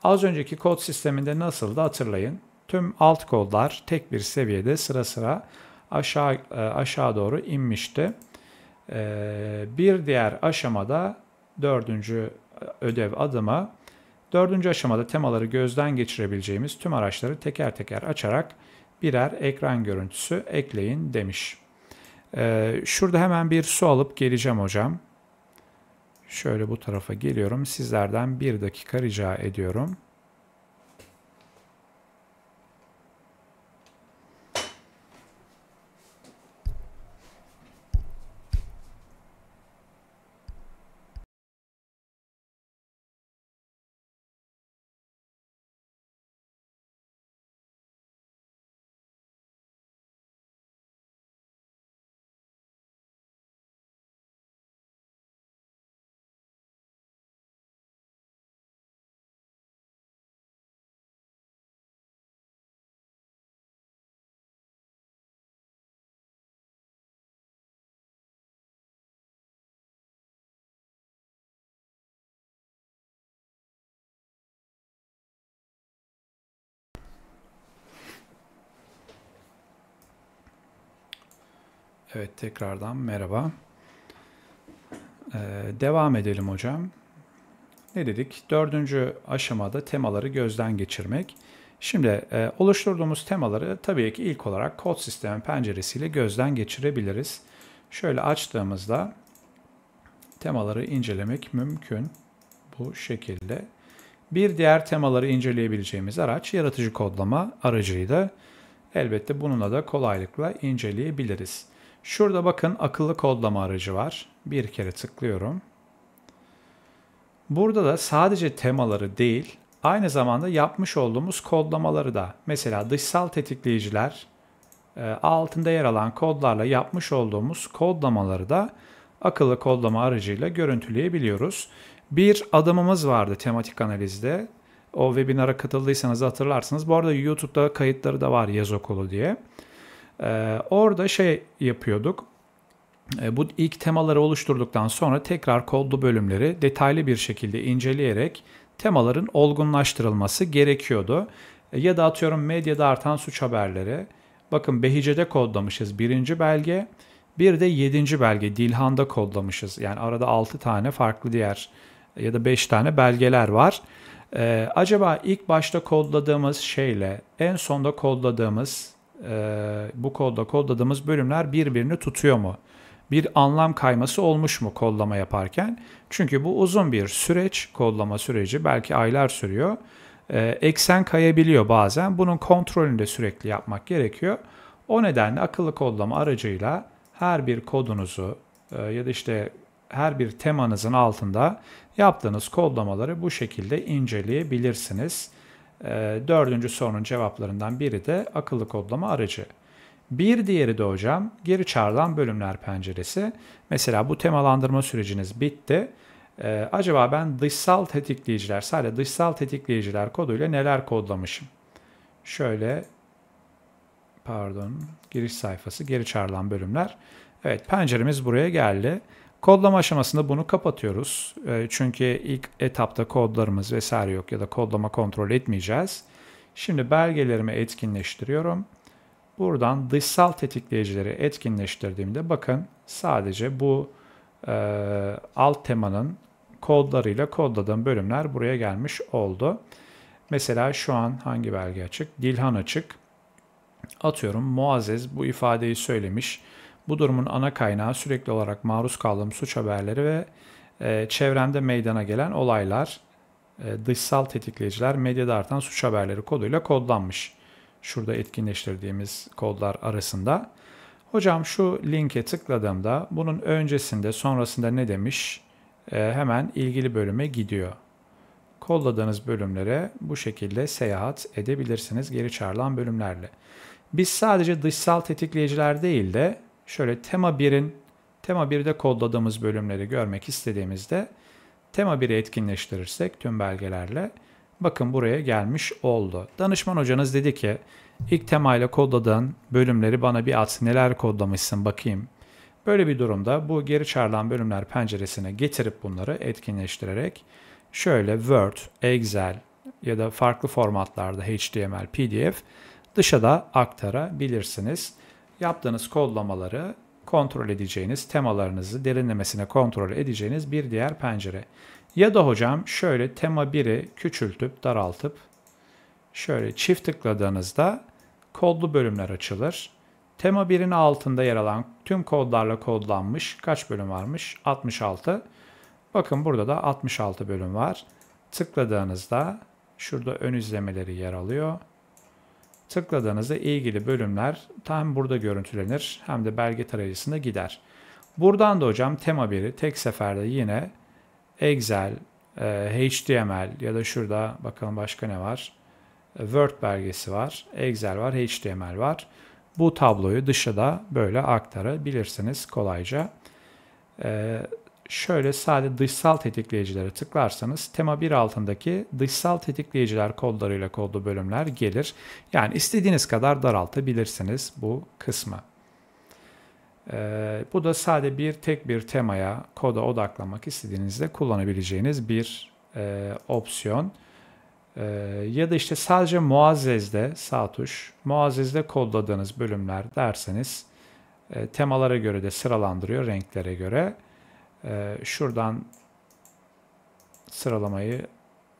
Az önceki kod sisteminde nasıldı hatırlayın. Tüm alt kodlar tek bir seviyede sıra sıra aşağı doğru inmişti. Bir diğer aşamada dördüncü ödev adımı. Dördüncü aşamada temaları gözden geçirebileceğimiz tüm araçları teker teker açarak birer ekran görüntüsü ekleyin demiş. Şurada hemen bir su alıp geleceğim hocam. Şöyle bu tarafa geliyorum. Sizlerden 1 dakika rica ediyorum. Evet, tekrardan merhaba. Devam edelim hocam. Ne dedik? Dördüncü aşamada temaları gözden geçirmek. Şimdi oluşturduğumuz temaları tabii ki ilk olarak kod sistemi penceresiyle gözden geçirebiliriz. Şöyle açtığımızda temaları incelemek mümkün bu şekilde. Bir diğer temaları inceleyebileceğimiz araç yaratıcı kodlama aracıydı. Elbette bununla da kolaylıkla inceleyebiliriz. Şurada bakın akıllı kodlama aracı var. Bir kere tıklıyorum. Burada da sadece temaları değil, aynı zamanda yapmış olduğumuz kodlamaları da, mesela dışsal tetikleyiciler altında yer alan kodlarla yapmış olduğumuz kodlamaları da akıllı kodlama aracıyla görüntüleyebiliyoruz. Bir adımımız vardı tematik analizde. O webinara katıldıysanız hatırlarsınız. Bu arada YouTube'da kayıtları da var, Yaz Okulu diye. Orada şey yapıyorduk. Bu ilk temaları oluşturduktan sonra tekrar kodlu bölümleri detaylı bir şekilde inceleyerek temaların olgunlaştırılması gerekiyordu. Ya da atıyorum medyada artan suç haberleri. Bakın Behice'de kodlamışız birinci belge. Bir de 7. belge Dilhan'da kodlamışız. Yani arada 6 tane farklı diğer ya da 5 tane belgeler var. Acaba ilk başta kodladığımız şeyle en sonda kodladığımız bu kodda kodladığımız bölümler birbirini tutuyor mu? Bir anlam kayması olmuş mu kodlama yaparken? Çünkü bu uzun bir süreç, kodlama süreci belki aylar sürüyor. Eksen kayabiliyor bazen. Bunun kontrolünü de sürekli yapmak gerekiyor. O nedenle akıllı kodlama aracıyla her bir kodunuzu ya da işte her bir temanızın altında yaptığınız kodlamaları bu şekilde inceleyebilirsiniz. Dördüncü sorunun cevaplarından biri de akıllı kodlama aracı. Bir diğeri de hocam geri çağrılan bölümler penceresi. Mesela bu temalandırma süreciniz bitti. Acaba ben dışsal tetikleyiciler, sadece dışsal tetikleyiciler koduyla neler kodlamışım? Şöyle, giriş sayfası, geri çağrılan bölümler. Evet, penceremiz buraya geldi. Kodlama aşamasında bunu kapatıyoruz. Çünkü ilk etapta kodlarımız vesaire yok ya da kodlama kontrol etmeyeceğiz. Şimdi belgelerimi etkinleştiriyorum. Buradan dışsal tetikleyicileri etkinleştirdiğimde bakın sadece bu alt temanın kodlarıyla kodladığım bölümler buraya gelmiş oldu. Mesela şu an hangi belge açık? Dilhan açık. Atıyorum Muazzez bu ifadeyi söylemiş. Bu durumun ana kaynağı sürekli olarak maruz kaldığım suç haberleri ve çevremde meydana gelen olaylar. Dışsal tetikleyiciler medyada artan suç haberleri koduyla kodlanmış. Şurada etkinleştirdiğimiz kodlar arasında. Hocam şu linke tıkladığımda bunun öncesinde sonrasında ne demiş? Hemen ilgili bölüme gidiyor. Kodladığınız bölümlere bu şekilde seyahat edebilirsiniz geri çağrılan bölümlerle. Biz sadece dışsal tetikleyiciler değil de şöyle tema 1'de kodladığımız bölümleri görmek istediğimizde tema 1'i etkinleştirirsek tüm belgelerle bakın buraya gelmiş oldu. Danışman hocanız dedi ki ilk temayla kodladığın bölümleri bana bir at, neler kodlamışsın bakayım. Böyle bir durumda bu geri çağrılan bölümler penceresine getirip bunları etkinleştirerek şöyle Word, Excel ya da farklı formatlarda HTML, PDF dışa da aktarabilirsiniz. Yaptığınız kodlamaları kontrol edeceğiniz, temalarınızı derinlemesine kontrol edeceğiniz bir diğer pencere. Ya da hocam şöyle tema 1'i küçültüp daraltıp şöyle çift tıkladığınızda kodlu bölümler açılır. Tema 1'in altında yer alan tüm kodlarla kodlanmış kaç bölüm varmış? 66. Bakın burada da 66 bölüm var. Tıkladığınızda şurada ön izlemeleri yer alıyor. Tıkladığınızda ilgili bölümler hem burada görüntülenir hem de belge tarayıcısında gider. Buradan da hocam tema 1'i tek seferde yine Excel, HTML ya da şurada bakalım başka ne var? Word belgesi var, Excel var, HTML var. Bu tabloyu dışa böyle aktarabilirsiniz kolayca. Şöyle sadece dışsal tetikleyicilere tıklarsanız tema 1 altındaki dışsal tetikleyiciler kodlarıyla kodlu bölümler gelir. Yani istediğiniz kadar daraltabilirsiniz bu kısmı. Bu da sadece tek bir temaya, koda odaklamak istediğinizde kullanabileceğiniz bir opsiyon. Ya da işte sadece Muazzez'de sağ tuş, Muazzez'de kodladığınız bölümler derseniz Temalara göre de sıralandırıyor, renklere göre. Şuradan sıralamayı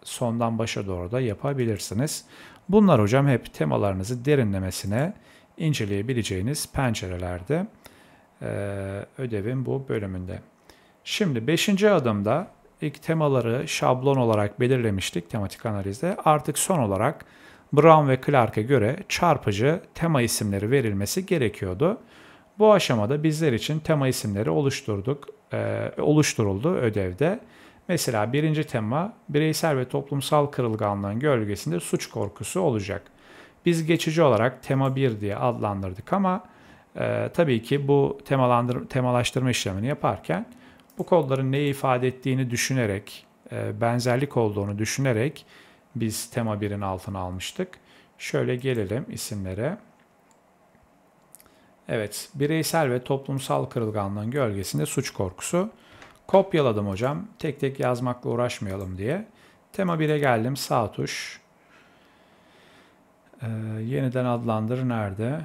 sondan başa doğru da yapabilirsiniz. Bunlar hocam hep temalarınızı derinlemesine inceleyebileceğiniz pencerelerde ödevin bu bölümünde. Şimdi 5. adımda ilk temaları şablon olarak belirlemiştik tematik analizde. Artık son olarak Brown ve Clark'a göre çarpıcı tema isimleri verilmesi gerekiyordu. Bu aşamada bizler için tema isimleri oluşturuldu ödevde. Mesela birinci tema bireysel ve toplumsal kırılganlığın gölgesinde suç korkusu olacak. Biz geçici olarak tema 1 diye adlandırdık ama tabii ki bu temalaştırma işlemini yaparken bu kodların neyi ifade ettiğini düşünerek, benzerlik olduğunu düşünerek biz tema 1'in altına almıştık. Şöyle gelelim isimlere. Evet, bireysel ve toplumsal kırılganlığın gölgesinde suç korkusu. Kopyaladım hocam. Tek tek yazmakla uğraşmayalım diye. Tema 1'e geldim. Sağ tuş. Yeniden adlandır nerede?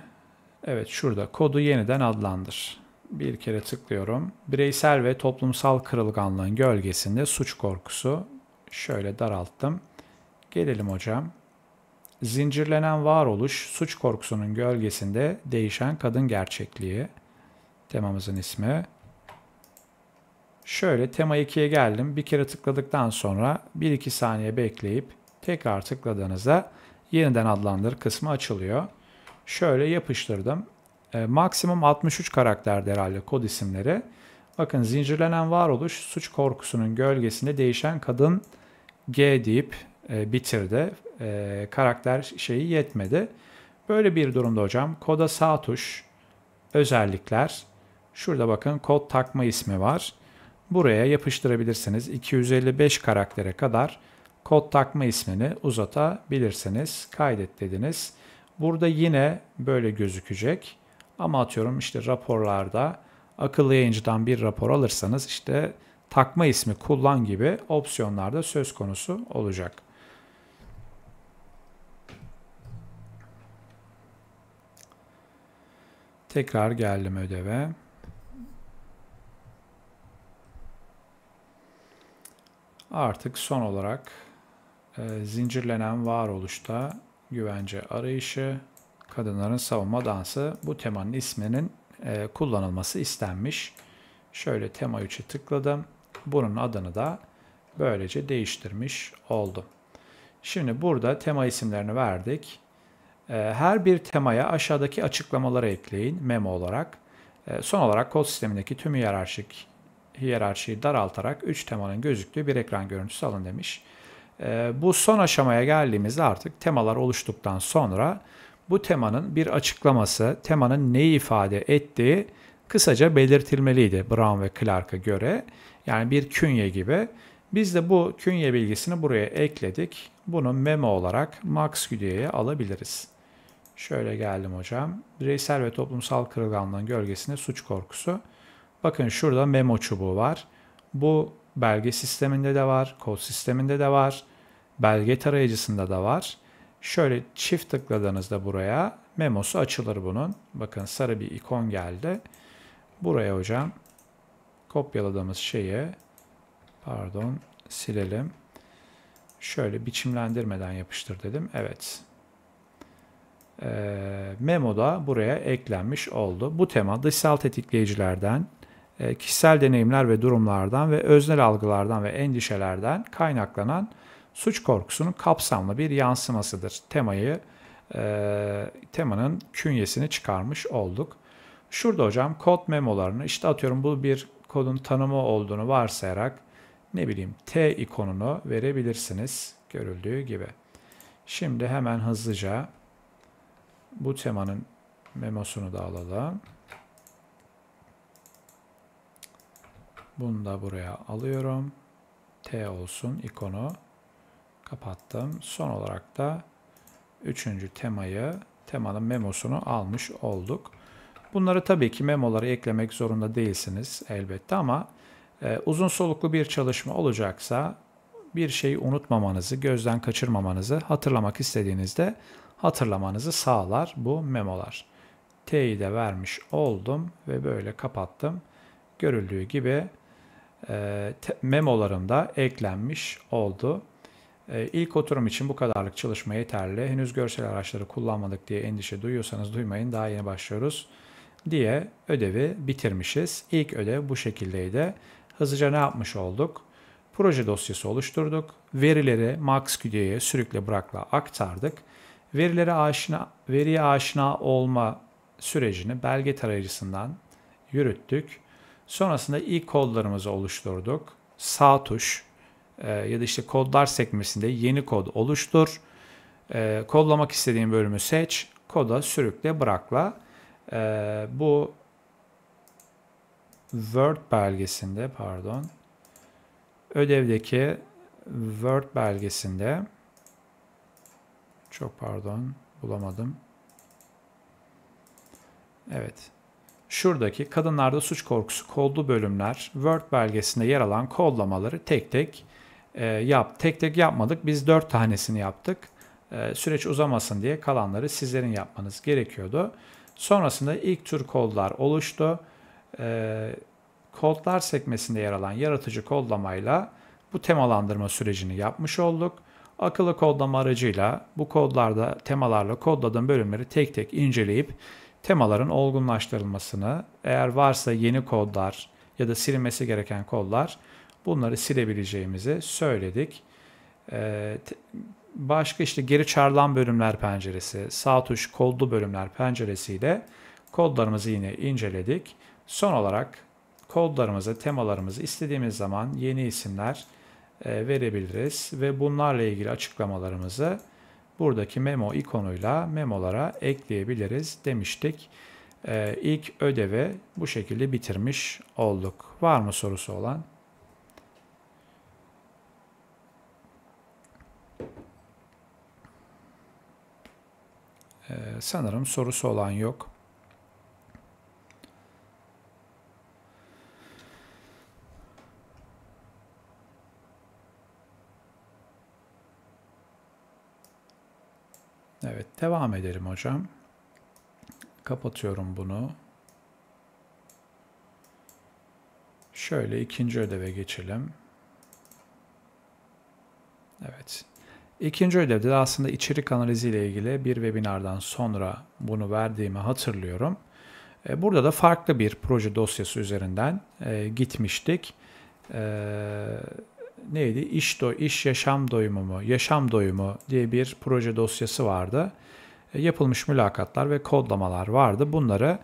Evet, şurada. Kodu yeniden adlandır. Bir kere tıklıyorum. Bireysel ve toplumsal kırılganlığın gölgesinde suç korkusu. Şöyle daralttım. Gelelim hocam. Zincirlenen varoluş, suç korkusunun gölgesinde değişen kadın gerçekliği. Temamızın ismi. Şöyle tema 2'ye geldim. Bir kere tıkladıktan sonra 1-2 saniye bekleyip tekrar tıkladığınızda yeniden adlandır kısmı açılıyor. Şöyle yapıştırdım. Maksimum 63 karakterdi herhalde kod isimleri. Bakın zincirlenen varoluş, suç korkusunun gölgesinde değişen kadın G deyip bitirdi. Karakter şeyi yetmedi. Böyle bir durumda hocam koda sağ tuş, özellikler. Şurada bakın kod takma ismi var. Buraya yapıştırabilirsiniz. 255 karaktere kadar kod takma ismini uzatabilirsiniz. Kaydet dediniz. Burada yine böyle gözükecek. Ama atıyorum işte raporlarda akıllı yayıncıdan bir rapor alırsanız işte takma ismi kullan gibi opsiyonlarda söz konusu olacak. Tekrar geldim ödeve. Artık son olarak zincirlenen varoluşta güvence arayışı, kadınların savunma dansı bu temanın isminin kullanılması istenmiş. Şöyle tema 3'e tıkladım. Bunun adını da böylece değiştirmiş oldum. Şimdi burada tema isimlerini verdik. Her bir temaya aşağıdaki açıklamaları ekleyin memo olarak. Son olarak kod sistemindeki tüm hiyerarşiyi daraltarak 3 temanın gözüktüğü bir ekran görüntüsü alın demiş. Bu son aşamaya geldiğimizde artık temalar oluştuktan sonra bu temanın bir açıklaması, temanın neyi ifade ettiği kısaca belirtilmeliydi Brown ve Clark'a göre. Yani bir künye gibi. Biz de bu künye bilgisini buraya ekledik. Bunu memo olarak MaxQD'ye alabiliriz. Şöyle geldim hocam. Bireysel ve toplumsal kırılganlığın gölgesinde suç korkusu. Bakın şurada memo çubuğu var. Bu belge sisteminde de var, kod sisteminde de var, belge tarayıcısında da var. Şöyle çift tıkladığınızda buraya memosu açılır bunun. Bakın sarı bir ikon geldi. Buraya hocam kopyaladığımız şeyi silelim. Şöyle biçimlendirmeden yapıştır dedim. Evet. Memo da buraya eklenmiş oldu. Bu tema dışsal tetikleyicilerden, kişisel deneyimler ve durumlardan ve öznel algılardan ve endişelerden kaynaklanan suç korkusunun kapsamlı bir yansımasıdır. Temanın künyesini çıkarmış olduk. Şurada hocam kod memolarını işte atıyorum bu bir kodun tanımı olduğunu varsayarak ne bileyim T ikonunu verebilirsiniz görüldüğü gibi. Şimdi hemen hızlıca bu temanın memosunu da alalım. Bunu da buraya alıyorum. T olsun ikonu. Kapattım. Son olarak da 3. temanın memosunu almış olduk. Bunları tabii ki memoları eklemek zorunda değilsiniz elbette ama uzun soluklu bir çalışma olacaksa bir şeyi unutmamanızı, gözden kaçırmamanızı, hatırlamak istediğinizde hatırlamanızı sağlar bu memolar. T'yi de vermiş oldum ve böyle kapattım. Görüldüğü gibi memolarım da eklenmiş oldu. İlk oturum için bu kadarlık çalışma yeterli. Henüz görsel araçları kullanmadık diye endişe duyuyorsanız duymayın. Daha yeni başlıyoruz diye ödevi bitirmişiz. İlk ödev bu şekildeydi. Hızlıca ne yapmış olduk? Proje dosyası oluşturduk. Verileri MaxQD'ye sürükle bırakla aktardık. Veriye aşina olma sürecini belge tarayıcısından yürüttük. Sonrasında ilk kodlarımızı oluşturduk. Sağ tuş ya da işte kodlar sekmesinde yeni kod oluştur. Kodlamak istediğin bölümü seç. Koda sürükle bırakla. Bu Word belgesinde ödevdeki Word belgesinde bulamadım. Evet. Şuradaki kadınlarda suç korkusu kodlu bölümler Word belgesinde yer alan kodlamaları tek tek Tek tek yapmadık. Biz 4 tanesini yaptık. Süreç uzamasın diye kalanları sizlerin yapmanız gerekiyordu. Sonrasında ilk tür kodlar oluştu. Kodlar sekmesinde yer alan yaratıcı kodlamayla bu temalandırma sürecini yapmış olduk. Akıllı kodlama aracıyla bu temalarla kodladığım bölümleri tek tek inceleyip temaların olgunlaştırılmasını, eğer varsa yeni kodlar ya da silinmesi gereken kodlar, bunları silebileceğimizi söyledik. Başka işte geri çağrılan bölümler penceresi, sağ tuş kodlu bölümler penceresiyle kodlarımızı yine inceledik. Son olarak kodlarımızı, temalarımızı istediğimiz zaman yeni isimler verebiliriz ve bunlarla ilgili açıklamalarımızı buradaki memo ikonuyla memolara ekleyebiliriz demiştik. İlk ödevi bu şekilde bitirmiş olduk. Var mı sorusu olan? Sanırım sorusu olan yok. Evet, devam edelim hocam. Kapatıyorum bunu. Şöyle ikinci ödeve geçelim. Evet. İkinci ödevde de aslında içerik analizi ile ilgili bir webinardan sonra bunu verdiğimi hatırlıyorum. Burada da farklı bir proje dosyası üzerinden gitmiştik. Neydi? İş yaşam doyumu diye bir proje dosyası vardı. Yapılmış mülakatlar ve kodlamalar vardı. Bunları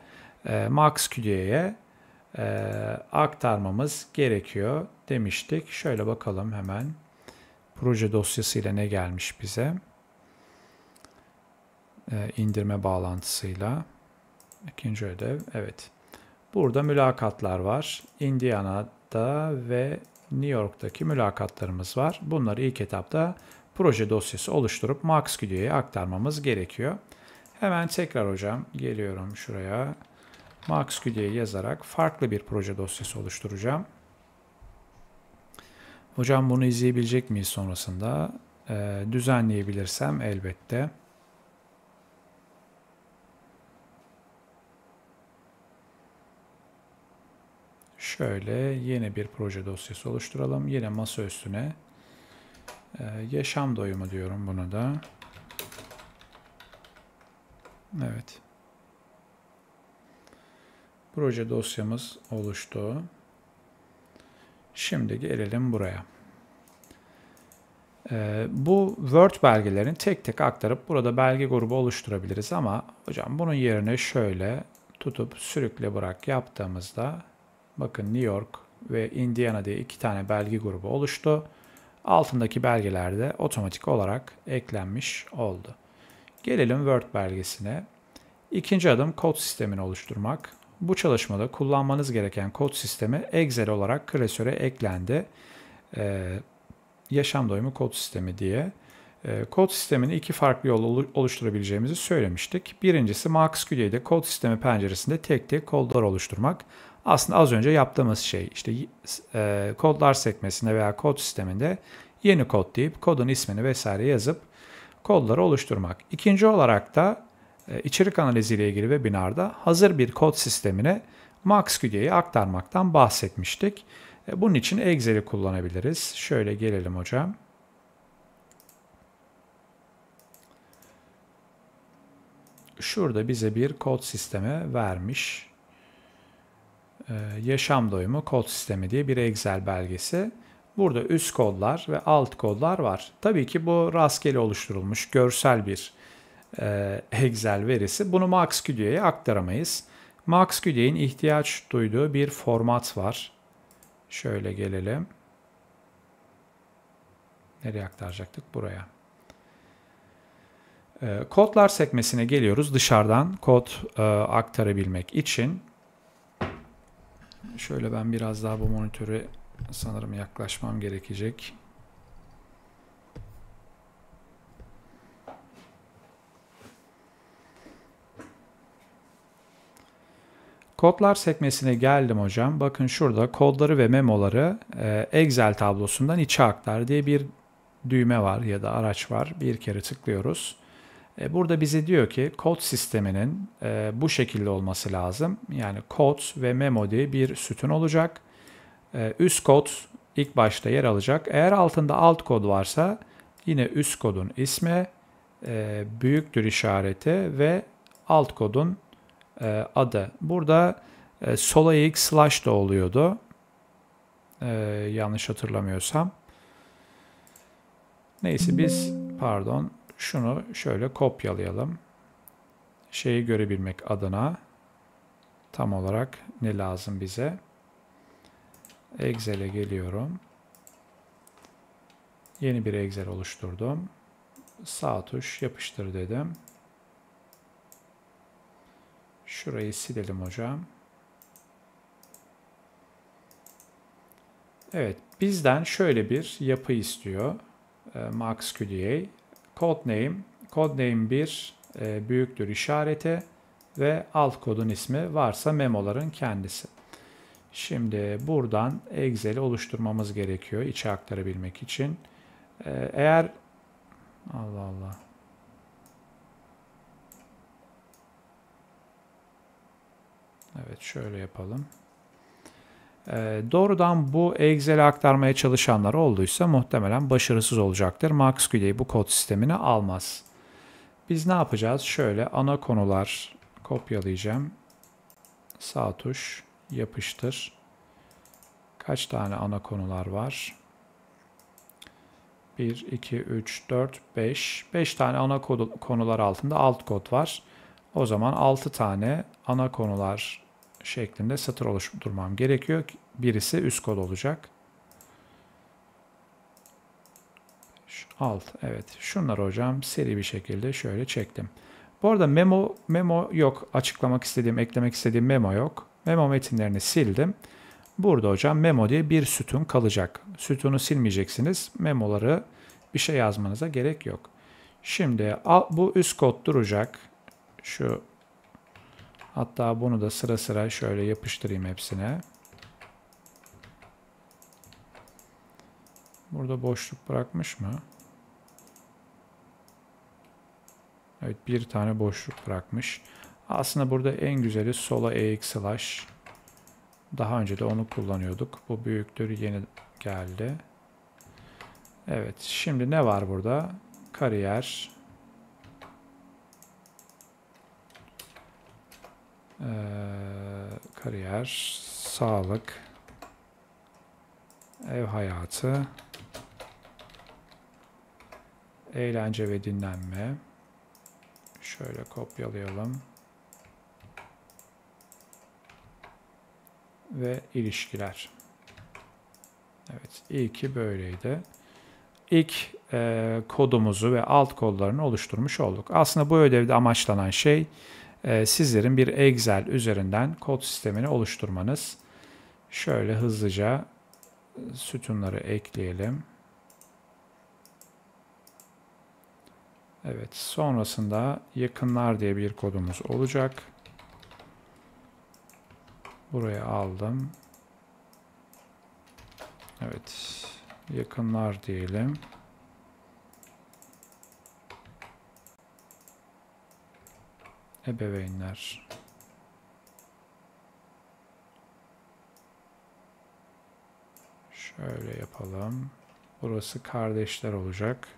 MaxQD'ye aktarmamız gerekiyor demiştik. Şöyle bakalım hemen. Proje dosyasıyla ne gelmiş bize? İndirme bağlantısıyla. İkinci ödev. Evet. Burada mülakatlar var. Indiana'da ve New York'taki mülakatlarımız var. Bunları ilk etapta proje dosyası oluşturup MaxQD'ye aktarmamız gerekiyor. Hemen tekrar hocam geliyorum şuraya. MaxQD'ye yazarak farklı bir proje dosyası oluşturacağım. Hocam bunu izleyebilecek miyiz sonrasında? Düzenleyebilirsem elbette. Şöyle yeni bir proje dosyası oluşturalım. Yine masa üstüne yaşam doyumu diyorum bunu da. Evet. Proje dosyamız oluştu. Şimdi gelelim buraya. Bu Word belgelerini tek tek aktarıp burada belge grubu oluşturabiliriz ama hocam bunun yerine şöyle tutup sürükle bırak yaptığımızda bakın New York ve Indiana diye 2 tane belge grubu oluştu. Altındaki belgeler de otomatik olarak eklenmiş oldu. Gelelim Word belgesine. İkinci adım kod sistemini oluşturmak. Bu çalışmada kullanmanız gereken kod sistemi Excel olarak klasöre eklendi. Yaşam doyumu kod sistemi diye. Kod sistemini 2 farklı yol oluşturabileceğimizi söylemiştik. Birincisi MaxQD'de kod sistemi penceresinde tek tek kodlar oluşturmak. Aslında az önce yaptığımız şey işte kodlar sekmesinde veya kod sisteminde yeni kod deyip kodun ismini vesaire yazıp kodları oluşturmak. İkinci olarak da içerik analizi ile ilgili webinarda hazır bir kod sistemine MaxQD'yi aktarmaktan bahsetmiştik. Bunun için Excel'i kullanabiliriz. Şöyle gelelim hocam. Şurada bize bir kod sistemi vermiş. Yaşam doyumu kod sistemi diye bir Excel belgesi. Burada üst kodlar ve alt kodlar var. Tabii ki bu rastgele oluşturulmuş görsel bir Excel verisi. Bunu MaxQD'ye aktaramayız. MaxQD'nin ihtiyaç duyduğu bir format var. Şöyle gelelim. Nereye aktaracaktık? Buraya. Kodlar sekmesine geliyoruz. Dışarıdan kod aktarabilmek için. Şöyle ben biraz daha bu monitöre sanırım yaklaşmam gerekecek. Kodlar sekmesine geldim hocam. Bakın şurada kodları ve memoları Excel tablosundan içe aktar diye bir düğme var ya da araç var. Bir kere tıklıyoruz. Burada bize diyor ki kod sisteminin bu şekilde olması lazım. Yani kod ve memo diye bir sütun olacak. Üst kod ilk başta yer alacak. Eğer altında alt kod varsa yine üst kodun ismi, büyüktür işareti ve alt kodun adı. Burada sola eğik slash da oluyordu. Yanlış hatırlamıyorsam. Neyse biz şunu şöyle kopyalayalım. Şeyi görebilmek adına tam olarak ne lazım bize? Excel'e geliyorum. Yeni bir Excel oluşturdum. Sağ tuş yapıştır dedim. Şurayı silelim hocam. Evet, bizden şöyle bir yapı istiyor. MaxQDA. Codename 1 büyüktür işareti ve alt kodun ismi varsa memoların kendisi. Şimdi buradan Excel'i oluşturmamız gerekiyor içe aktarabilmek için. Eğer Allah Allah. Evet şöyle yapalım. Doğrudan bu Excel'e aktarmaya çalışanlar olduysa muhtemelen başarısız olacaktır. MaxQDA bu kod sistemini almaz. Biz ne yapacağız? Şöyle ana konular kopyalayacağım. Sağ tuş yapıştır. Kaç tane ana konular var? 1, 2, 3, 4, 5. 5 tane ana konular altında alt kod var. O zaman 6 tane ana konular şeklinde satır oluşturmam gerekiyor. Birisi üst kod olacak. Alt. Evet. Şunları hocam seri bir şekilde şöyle çektim. Bu arada memo yok. Açıklamak istediğim, eklemek istediğim memo yok. Memo metinlerini sildim. Burada hocam memo diye bir sütun kalacak. Sütunu silmeyeceksiniz. Memoları bir şey yazmanıza gerek yok. Şimdi bu üst kod duracak. Hatta bunu da sıra sıra şöyle yapıştırayım hepsine. Burada boşluk bırakmış mı? Evet, bir tane boşluk bırakmış. Aslında burada en güzeli sola eğik slash. Daha önce de onu kullanıyorduk. Bu büyüktür yeni geldi. Evet, şimdi ne var burada? Kariyer. Kariyer, sağlık, ev hayatı, eğlence ve dinlenme. Şöyle kopyalayalım. Ve ilişkiler. Evet, ilki böyleydi. İlk kodumuzu ve alt kodlarını oluşturmuş olduk. Aslında bu ödevde amaçlanan şey sizlerin bir Excel üzerinden kod sistemini oluşturmanız. Şöyle hızlıca sütunları ekleyelim. Evet, sonrasında yakınlar diye bir kodumuz olacak. Buraya aldım. Evet, yakınlar diyelim. Ebeveynler. Şöyle yapalım. Burası kardeşler olacak.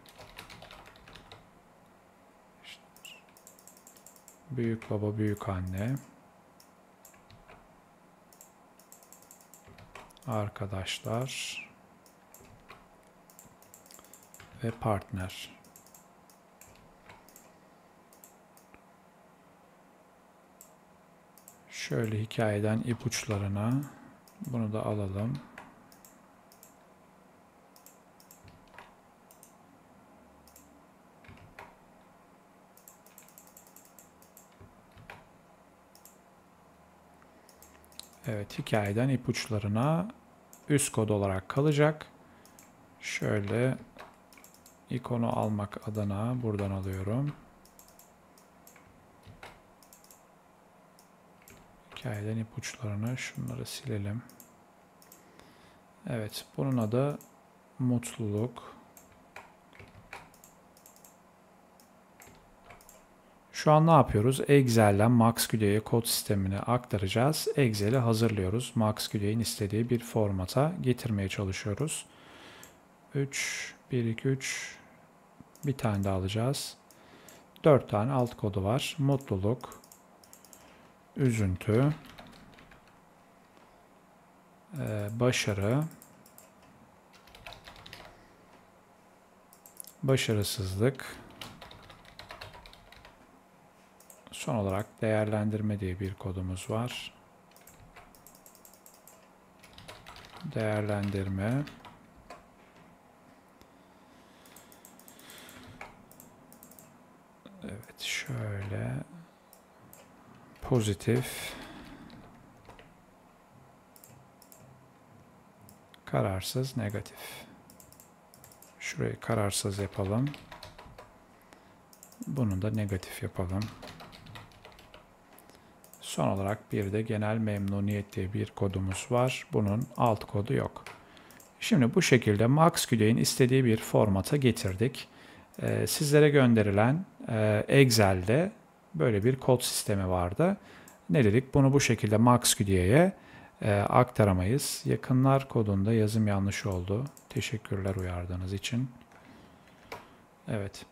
İşte büyük baba, büyük anne. Arkadaşlar. Ve partner. Şöyle hikayeden ipuçlarına bunu da alalım. Evet, hikayeden ipuçlarına üst kod olarak kalacak. Şöyle ikonu almak adına buradan alıyorum. Hikayeden ipuçlarını şunları silelim. Evet, bunun adı mutluluk. Şu an ne yapıyoruz? Excel'den MaxQD'ye kod sistemini aktaracağız. Excel'i hazırlıyoruz. MaxQD'nin istediği bir formata getirmeye çalışıyoruz. 3, 1, 2, 3. Bir tane daha alacağız. 4 tane alt kodu var. Mutluluk, üzüntü, başarı, başarısızlık, son olarak değerlendirme diye bir kodumuz var. Değerlendirme. Evet, şöyle pozitif, kararsız, negatif. Şurayı kararsız yapalım. Bunu da negatif yapalım. Son olarak bir de genel memnuniyet diye bir kodumuz var. Bunun alt kodu yok. Şimdi bu şekilde MaxQD'nin istediği bir formata getirdik. Sizlere gönderilen Excel'de böyle bir kod sistemi vardı. Ne dedik? Bunu bu şekilde MaxQD'ye aktaramayız. Yakınlar kodunda yazım yanlış oldu. Teşekkürler uyardığınız için. Evet.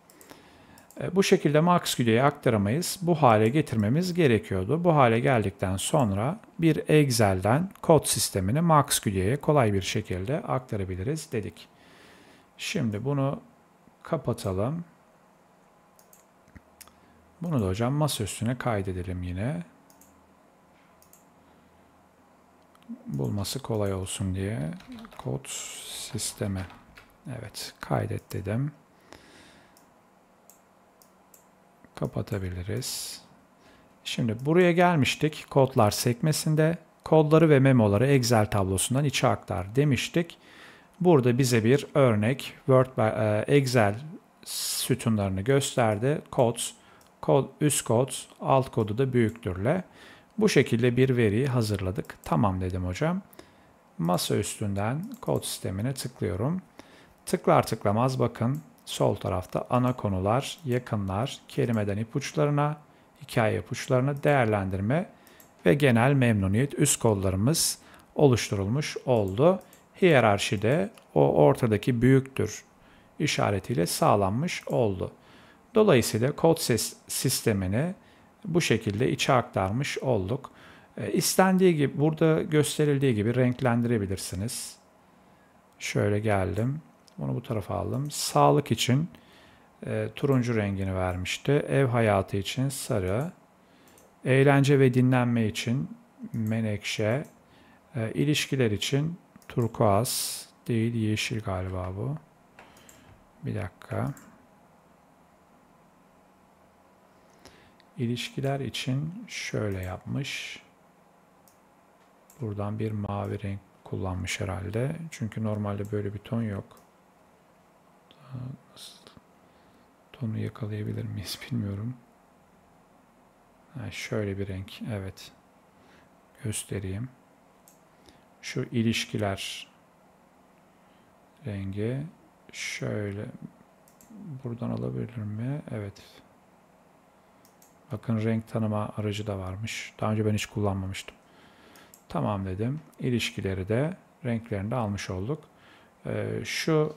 Bu şekilde MaxQD'ye aktaramayız. Bu hale getirmemiz gerekiyordu. Bu hale geldikten sonra bir Excel'den kod sistemini MaxQD'ye kolay bir şekilde aktarabiliriz dedik. Şimdi bunu kapatalım. Bunu da hocam masa üstüne kaydedelim yine. Bulması kolay olsun diye kod sistemi. Evet, kaydet dedim. Kapatabiliriz. Şimdi buraya gelmiştik. Kodlar sekmesinde kodları ve memoları Excel tablosundan içe aktar demiştik. Burada bize bir örnek Excel sütunlarını gösterdi. Üst kod, alt kodu da büyüktürle. Bu şekilde bir veriyi hazırladık. Tamam dedim hocam. Masa üstünden kod sistemine tıklıyorum. Tıklar tıklamaz bakın sol tarafta ana konular, yakınlar, kelimeden ipuçlarına, hikaye ipuçlarına, değerlendirme ve genel memnuniyet üst kodlarımız oluşturulmuş oldu. Hiyerarşide o ortadaki büyüktür işaretiyle sağlanmış oldu. Dolayısıyla kod sistemini bu şekilde içe aktarmış olduk. İstendiği gibi, burada gösterildiği gibi renklendirebilirsiniz. Şöyle geldim. Bunu bu tarafa aldım. Sağlık için turuncu rengini vermişti. Ev hayatı için sarı. Eğlence ve dinlenme için menekşe. İlişkiler için turkuaz değil, yeşil galiba bu. Bir dakika. İlişkiler için şöyle yapmış. Buradan bir mavi renk kullanmış herhalde. Çünkü normalde böyle bir ton yok. Nasıl tonu yakalayabilir miyiz bilmiyorum. Şöyle bir renk. Evet. Göstereyim. Şu ilişkiler rengi şöyle buradan alabilir mi? Evet. Bakın renk tanıma aracı da varmış. Daha önce ben hiç kullanmamıştım. Tamam dedim. İlişkileri de renklerini de almış olduk. Şu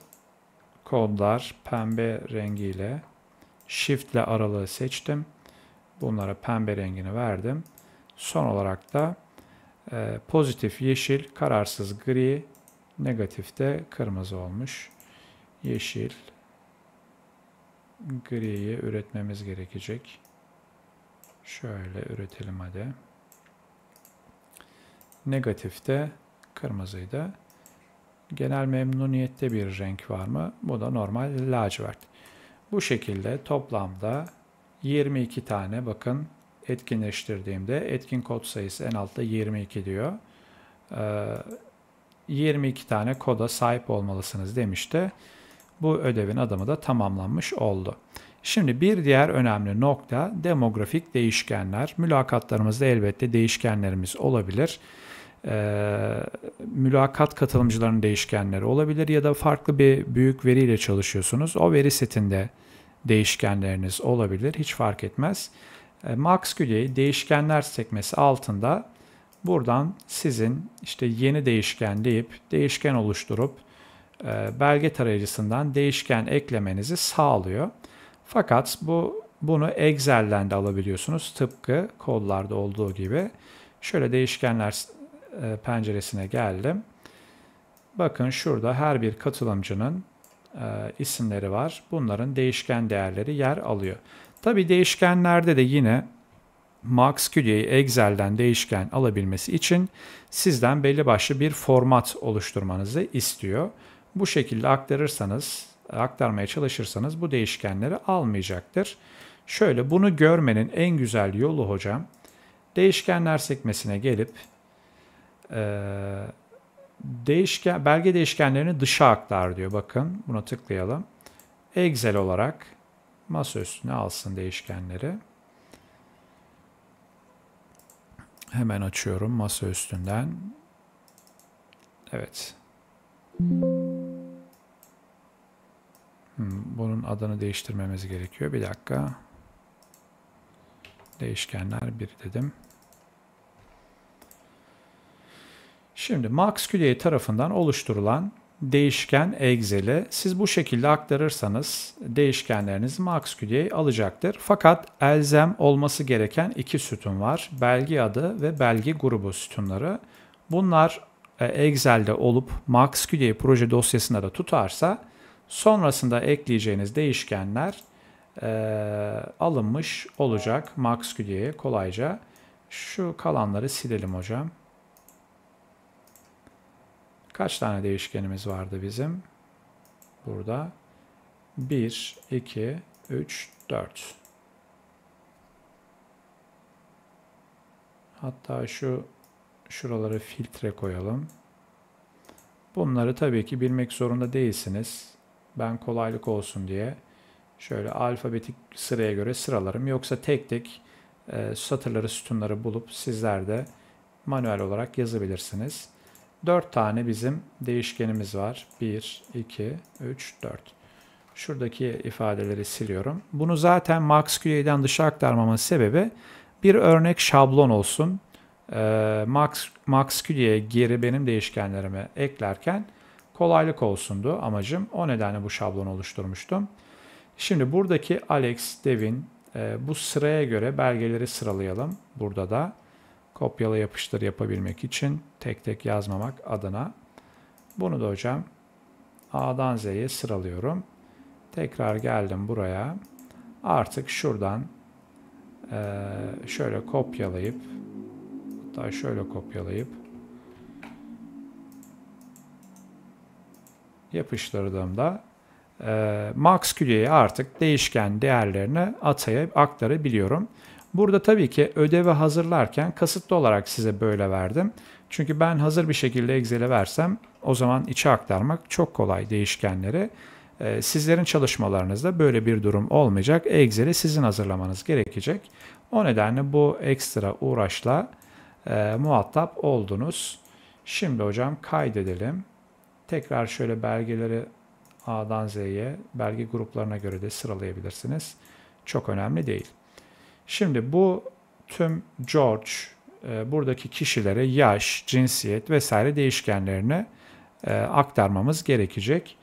kodlar pembe rengiyle Shift ile aralığı seçtim. Bunlara pembe rengini verdim. Son olarak da pozitif yeşil, kararsız gri, negatif de kırmızı olmuş. Yeşil, griyi üretmemiz gerekecek. Şöyle üretelim hadi. Negatif de kırmızıydı. Genel memnuniyette bir renk var mı? Bu da normal lacivert. Bu şekilde toplamda 22 tane bakın etkinleştirdiğimde etkin kod sayısı en altta 22 diyor. 22 tane koda sahip olmalısınız demişti. Bu ödevin adımı da tamamlanmış oldu. Şimdi bir diğer önemli nokta demografik değişkenler. Mülakatlarımızda elbette değişkenlerimiz olabilir. Mülakat katılımcılarının değişkenleri olabilir ya da farklı bir büyük veriyle çalışıyorsunuz. O veri setinde değişkenleriniz olabilir. Hiç fark etmez. MaxQD'yi değişkenler sekmesi altında buradan sizin işte yeni değişken deyip değişken oluşturup belge tarayıcısından değişken eklemenizi sağlıyor. Fakat bunu Excel'den de alabiliyorsunuz. Tıpkı kodlarda olduğu gibi. Şöyle değişkenler penceresine geldim. Bakın şurada her bir katılımcının isimleri var. Bunların değişken değerleri yer alıyor. Tabii değişkenlerde de yine MaxQD'yi Excel'den değişken alabilmesi için sizden belli başlı bir format oluşturmanızı istiyor. Bu şekilde aktarmaya çalışırsanız bu değişkenleri almayacaktır. Şöyle bunu görmenin en güzel yolu hocam, değişkenler sekmesine gelip belge değişkenlerini dışa aktar diyor. Bakın buna tıklayalım. Excel olarak masa üstüne alsın değişkenleri. Hemen açıyorum masa üstünden. Evet. Bunun adını değiştirmemiz gerekiyor. Bir dakika. Değişkenler 1 dedim. Şimdi MaxQDA tarafından oluşturulan değişken Excel'e siz bu şekilde aktarırsanız değişkenleriniz MaxQDA alacaktır. Fakat elzem olması gereken iki sütun var. Belge adı ve belge grubu sütunları. Bunlar Excel'de olup MaxQDA proje dosyasında da tutarsa sonrasında ekleyeceğiniz değişkenler alınmış olacak MaxQDA'ya kolayca. Şu kalanları silelim hocam. Kaç tane değişkenimiz vardı bizim? Burada 1, 2, 3, 4. Hatta şuraları filtre koyalım. Bunları tabii ki bilmek zorunda değilsiniz. Ben kolaylık olsun diye şöyle alfabetik sıraya göre sıralarım. Yoksa tek tek satırları, sütunları bulup sizler de manuel olarak yazabilirsiniz. 4 tane bizim değişkenimiz var. 1, 2, 3, 4. Şuradaki ifadeleri siliyorum. Bunu zaten MaxQDA'dan dışa aktarmamın sebebi bir örnek şablon olsun. MaxQDA'ya geri benim değişkenlerimi eklerken kolaylık olsundu amacım. O nedenle bu şablonu oluşturmuştum. Şimdi buradaki Alex, Devin bu sıraya göre belgeleri sıralayalım. Burada da kopyala yapıştır yapabilmek için tek tek yazmamak adına. Bunu da hocam A'dan Z'ye sıralıyorum. Tekrar geldim buraya. Artık şuradan şöyle kopyalayıp hatta şöyle kopyalayıp yapıştırdığımda MaxQDA'ya artık değişken değerlerini aktarabiliyorum. Burada tabii ki ödevi hazırlarken kasıtlı olarak size böyle verdim. Çünkü ben hazır bir şekilde Excel'e versem o zaman içe aktarmak çok kolay değişkenleri. Sizlerin çalışmalarınızda böyle bir durum olmayacak. Excel'i sizin hazırlamanız gerekecek. O nedenle bu ekstra uğraşla muhatap oldunuz. Şimdi hocam kaydedelim. Tekrar şöyle belgeleri A'dan Z'ye belge gruplarına göre de sıralayabilirsiniz. Çok önemli değil. Şimdi bu tüm George, buradaki kişilere yaş, cinsiyet vesaire değişkenlerini aktarmamız gerekecek.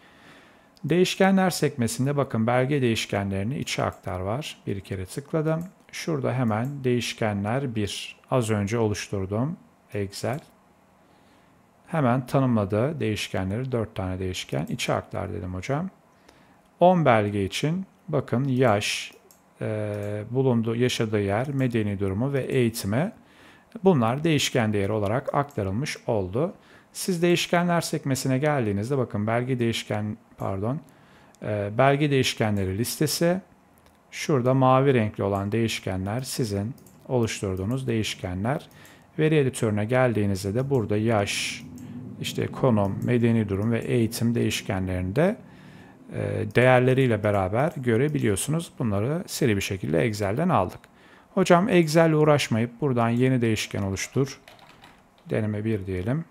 Değişkenler sekmesinde bakın belge değişkenlerini içe aktar var. Bir kere tıkladım. Şurada hemen değişkenler 1. Az önce oluşturduğum Excel. Hemen tanımladığı değişkenleri 4 tane değişken içe aktar dedim hocam. 10 belge için bakın yaş, bulunduğu, yaşadığı yer, medeni durumu ve eğitime bunlar değişken değeri olarak aktarılmış oldu. Siz değişkenler sekmesine geldiğinizde bakın belge değişkenleri listesi. Şurada mavi renkli olan değişkenler sizin oluşturduğunuz değişkenler. Veri editörüne geldiğinizde de burada yaş, işte konum, medeni durum ve eğitim değişkenlerinde değerleriyle beraber görebiliyorsunuz. Bunları seri bir şekilde Excel'den aldık. Hocam Excel ile uğraşmayıp buradan yeni değişken oluştur. Deneme 1 diyelim.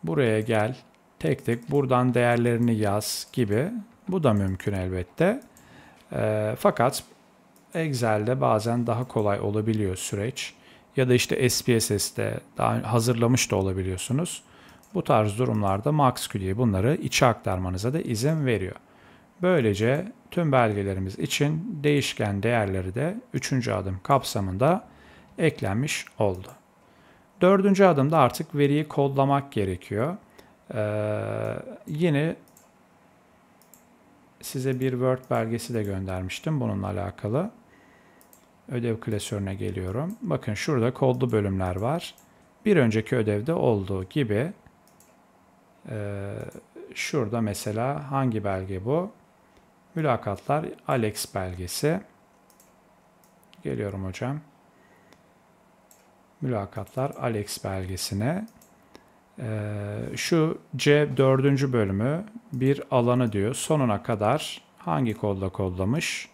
Buraya gel. Tek tek buradan değerlerini yaz gibi. Bu da mümkün elbette. Fakat Excel'de bazen daha kolay olabiliyor süreç. Ya da işte SPSS'de daha hazırlamış da olabiliyorsunuz. Bu tarz durumlarda MaxQ'ye bunları içe aktarmanıza da izin veriyor. Böylece tüm belgelerimiz için değişken değerleri de 3. adım kapsamında eklenmiş oldu. 4. adımda artık veriyi kodlamak gerekiyor. Yine size bir Word belgesi de göndermiştim bununla alakalı. Ödev klasörüne geliyorum. Bakın şurada kodlu bölümler var. Bir önceki ödevde olduğu gibi şurada mesela hangi belge bu? Mülakatlar Alex belgesi. Geliyorum hocam. Mülakatlar Alex belgesine. Şu C4. bölümü bir alanı diyor. Sonuna kadar hangi kodla kodlamış?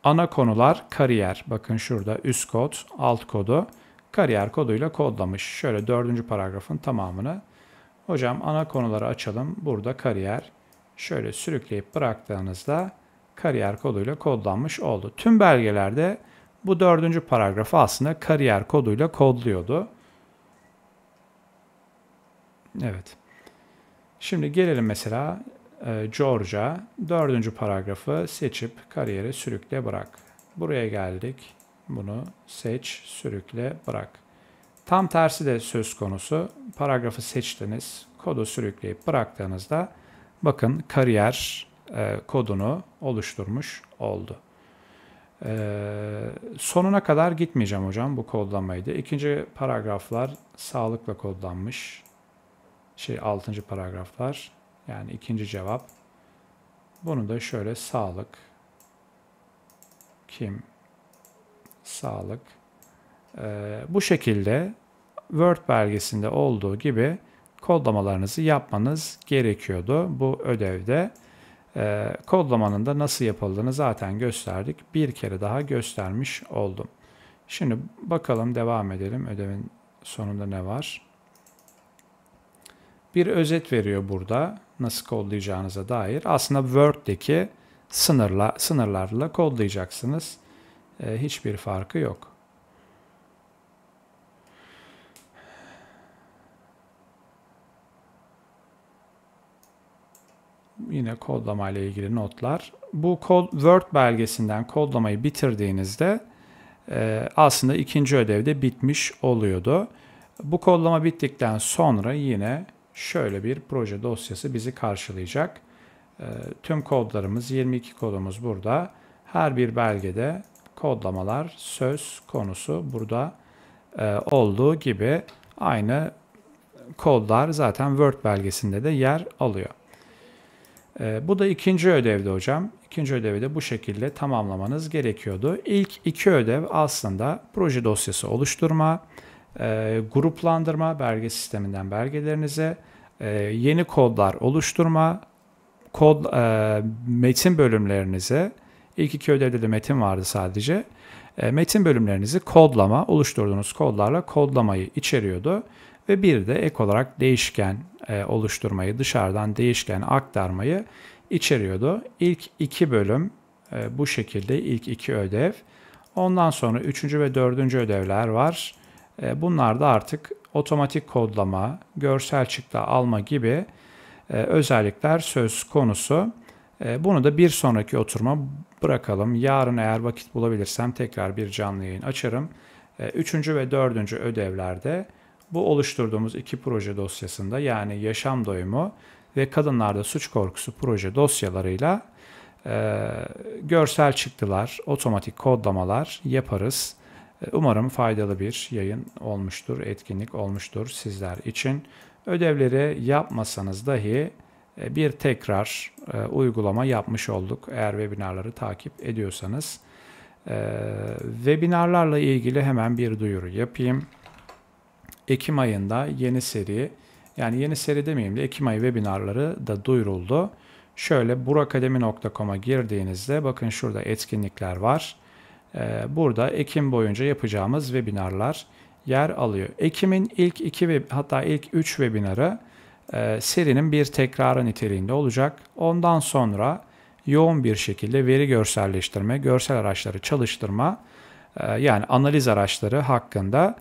Ana konular kariyer. Bakın şurada üst kod, alt kodu kariyer koduyla kodlamış. Şöyle 4. paragrafın tamamını. Hocam ana konuları açalım. Burada kariyer. Şöyle sürükleyip bıraktığınızda kariyer koduyla kodlanmış oldu. Tüm belgelerde bu 4. paragrafı aslında kariyer koduyla kodluyordu. Evet. Şimdi gelelim mesela George'a. 4. paragrafı seçip kariyere sürükle bırak. Buraya geldik. Bunu seç, sürükle, bırak. Tam tersi de söz konusu. Paragrafı seçtiniz. Kodu sürükleyip bıraktığınızda bakın kariyer kodunu oluşturmuş oldu. Sonuna kadar gitmeyeceğim hocam bu kodlamaydı. 2. paragraflar sağlıkla kodlanmış. 6. paragraflar yani 2. cevap. Bunu da şöyle sağlık, kim, sağlık. Bu şekilde Word belgesinde olduğu gibi kodlamalarınızı yapmanız gerekiyordu. Bu ödevde kodlamanın da nasıl yapıldığını zaten gösterdik. Bir kere daha göstermiş oldum. Şimdi bakalım, devam edelim. Ödevin sonunda ne var? Bir özet veriyor burada nasıl kodlayacağınıza dair. Aslında Word'deki sınırlarla kodlayacaksınız. Hiçbir farkı yok. Yine kodlama ile ilgili notlar. Bu Word belgesinden kodlamayı bitirdiğinizde aslında 2. ödevde bitmiş oluyordu. Bu kodlama bittikten sonra yine şöyle bir proje dosyası bizi karşılayacak. Tüm kodlarımız, 22 kodumuz burada. Her bir belgede kodlamalar söz konusu. Burada olduğu gibi aynı kodlar zaten Word belgesinde de yer alıyor. Bu da 2. ödevde hocam. 2. ödevi de bu şekilde tamamlamanız gerekiyordu. İlk 2 ödev aslında proje dosyası oluşturma, gruplandırma, belge sisteminden belgelerinize, yeni kodlar oluşturma, metin bölümlerinize, ilk 2 ödevde de metin vardı sadece, metin bölümlerinizi kodlama, oluşturduğunuz kodlarla kodlamayı içeriyordu. Ve bir de ek olarak değişken oluşturmayı, dışarıdan değişken aktarmayı içeriyordu. İlk 2 bölüm bu şekilde, ilk 2 ödev. Ondan sonra 3. ve 4. ödevler var. Bunlar da artık otomatik kodlama, görsel çıktı alma gibi özellikler söz konusu. Bunu da bir sonraki oturuma bırakalım. Yarın eğer vakit bulabilirsem tekrar bir canlı yayın açarım. 3. ve 4. ödevlerde bu oluşturduğumuz 2 proje dosyasında, yani yaşam doyumu ve kadınlarda suç korkusu proje dosyalarıyla görsel çıktılar, otomatik kodlamalar yaparız. Umarım faydalı bir yayın olmuştur, etkinlik olmuştur sizler için. Ödevleri yapmasanız dahi bir tekrar uygulama yapmış olduk eğer webinarları takip ediyorsanız. Webinarlarla ilgili hemen bir duyuru yapayım. Ekim ayında yeni seri, yani yeni seri demeyeyim de Ekim ayı webinarları da duyuruldu. Şöyle burakademi.com'a girdiğinizde bakın şurada etkinlikler var. Burada Ekim boyunca yapacağımız webinarlar yer alıyor. Ekim'in ilk 2 hatta ilk 3 webinarı serinin bir tekrarı niteliğinde olacak. Ondan sonra yoğun bir şekilde veri görselleştirme, görsel araçları çalıştırma, yani analiz araçları hakkında